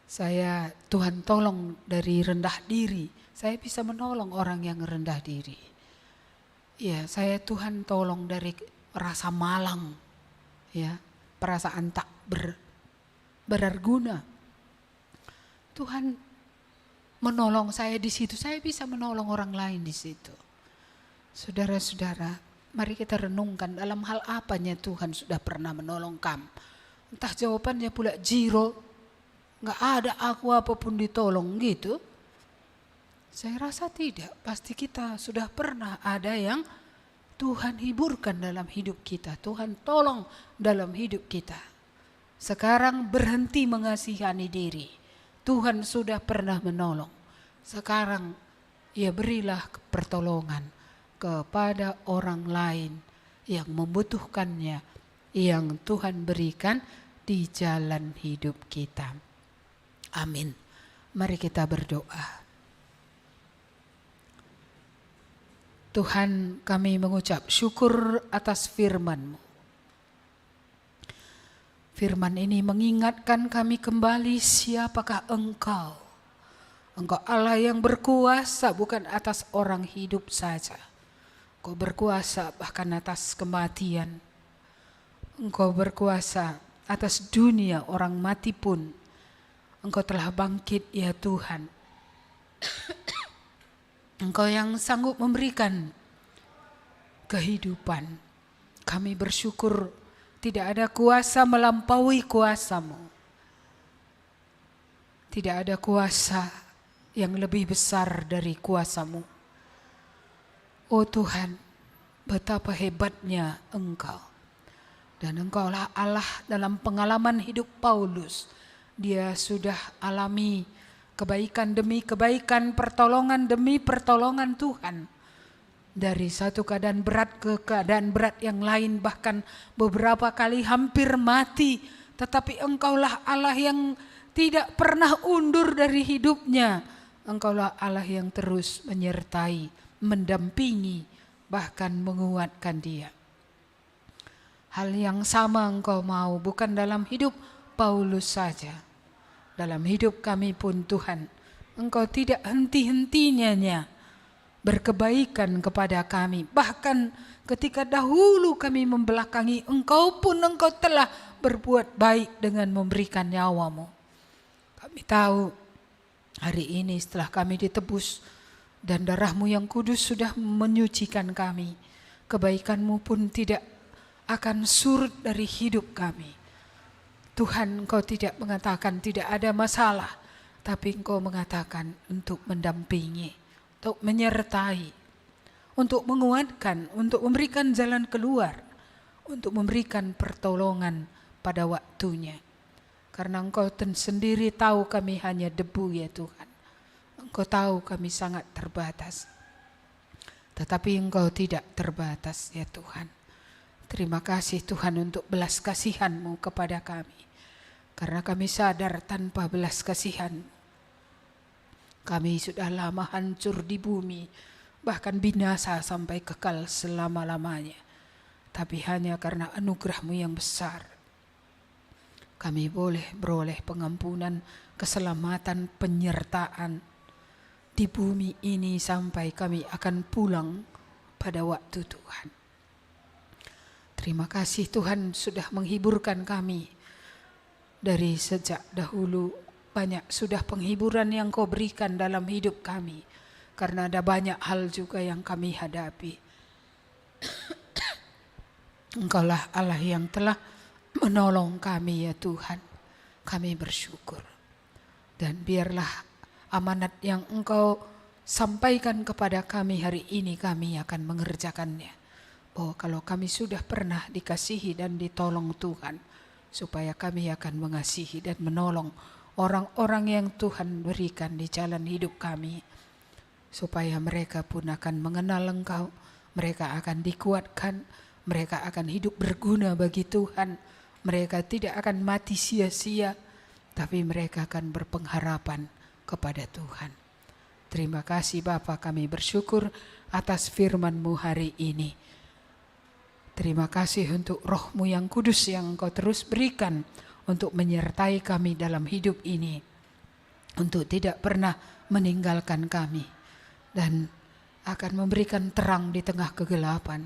Speaker 1: saya Tuhan tolong dari rendah diri, saya bisa menolong orang yang rendah diri. Iya, saya Tuhan tolong dari rasa malang, ya, perasaan tak berguna. Tuhan menolong saya di situ, saya bisa menolong orang lain di situ. Saudara-saudara, mari kita renungkan dalam hal apanya Tuhan sudah pernah menolong kamu. Entah jawabannya pula zero, gak ada aku apapun ditolong gitu. Saya rasa tidak, pasti kita sudah pernah ada yang Tuhan hiburkan dalam hidup kita, Tuhan tolong dalam hidup kita. Sekarang berhenti mengasihani diri, Tuhan sudah pernah menolong. Sekarang ya berilah pertolongan kepada orang lain yang membutuhkannya, yang Tuhan berikan di jalan hidup kita. Amin. Mari kita berdoa. Tuhan, kami mengucap syukur atas firman-Mu. Firman ini mengingatkan kami kembali siapakah Engkau. Engkau Allah yang berkuasa bukan atas orang hidup saja. Engkau berkuasa bahkan atas kematian. Engkau berkuasa atas dunia, orang mati pun Engkau telah bangkit ya Tuhan. Engkau yang sanggup memberikan kehidupan. Kami bersyukur tidak ada kuasa melampaui kuasa-Mu. Tidak ada kuasa yang lebih besar dari kuasa-Mu. Oh Tuhan, betapa hebatnya Engkau. Dan Engkaulah Allah dalam pengalaman hidup Paulus. Dia sudah alami kebaikan demi kebaikan, pertolongan demi pertolongan Tuhan. Dari satu keadaan berat ke keadaan berat yang lain, bahkan beberapa kali hampir mati. Tetapi Engkaulah Allah yang tidak pernah undur dari hidupnya. Engkaulah Allah yang terus menyertai, mendampingi, bahkan menguatkan dia. Hal yang sama Engkau mau bukan dalam hidup Paulus saja. Dalam hidup kami pun Tuhan, Engkau tidak henti-hentinya berkebaikan kepada kami. Bahkan ketika dahulu kami membelakangi Engkau pun Engkau telah berbuat baik dengan memberikan nyawa-Mu. Kami tahu hari ini setelah kami ditebus dan darah-Mu yang kudus sudah menyucikan kami, kebaikan-Mu pun tidak akan surut dari hidup kami. Tuhan, Engkau tidak mengatakan tidak ada masalah, tapi Engkau mengatakan untuk mendampingi, untuk menyertai, untuk menguatkan, untuk memberikan jalan keluar, untuk memberikan pertolongan pada waktunya. Karena Engkau sendiri tahu kami hanya debu ya Tuhan. Engkau tahu kami sangat terbatas. Tetapi Engkau tidak terbatas ya Tuhan. Terima kasih Tuhan untuk belas kasihan-Mu kepada kami. Karena kami sadar tanpa belas kasihan kami sudah lama hancur di bumi, bahkan binasa sampai kekal selama-lamanya. Tapi hanya karena anugerah-Mu yang besar, kami boleh beroleh pengampunan, keselamatan, penyertaan di bumi ini sampai kami akan pulang pada waktu Tuhan. Terima kasih Tuhan sudah menghiburkan kami. Dari sejak dahulu banyak sudah penghiburan yang Kau berikan dalam hidup kami. Karena ada banyak hal juga yang kami hadapi. Engkaulah Allah yang telah menolong kami ya Tuhan. Kami bersyukur. Dan biarlah amanat yang Engkau sampaikan kepada kami hari ini kami akan mengerjakannya. Bahwa kalau kami sudah pernah dikasihi dan ditolong Tuhan, supaya kami akan mengasihi dan menolong orang-orang yang Tuhan berikan di jalan hidup kami. Supaya mereka pun akan mengenal Engkau, mereka akan dikuatkan, mereka akan hidup berguna bagi Tuhan. Mereka tidak akan mati sia-sia, tapi mereka akan berpengharapan kepada Tuhan. Terima kasih Bapa, kami bersyukur atas firman-Mu hari ini. Terima kasih untuk Roh-Mu yang kudus yang Engkau terus berikan untuk menyertai kami dalam hidup ini. Untuk tidak pernah meninggalkan kami. Dan akan memberikan terang di tengah kegelapan.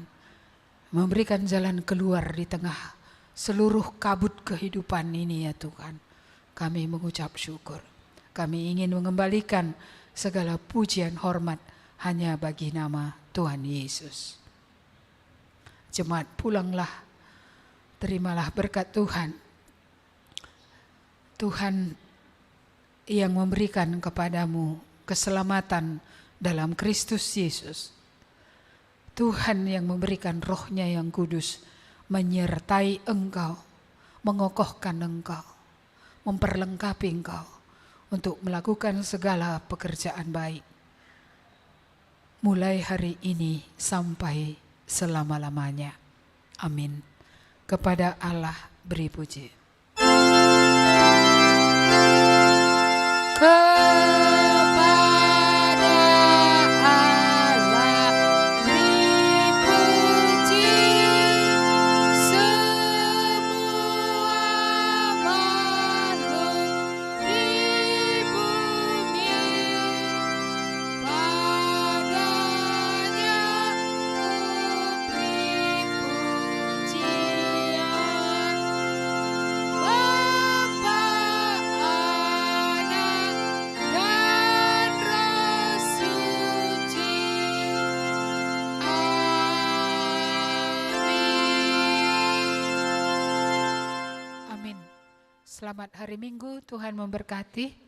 Speaker 1: Memberikan jalan keluar di tengah seluruh kabut kehidupan ini ya Tuhan. Kami mengucap syukur. Kami ingin mengembalikan segala pujian hormat hanya bagi nama Tuhan Yesus. Jemaat pulanglah, terimalah berkat Tuhan. Tuhan yang memberikan kepadamu keselamatan dalam Kristus Yesus. Tuhan yang memberikan Roh-Nya yang kudus menyertai engkau, mengokohkan engkau, memperlengkapi engkau untuk melakukan segala pekerjaan baik. Mulai hari ini sampai selama-lamanya. Amin. Kepada Allah beri puji. Selamat hari Minggu, Tuhan memberkati.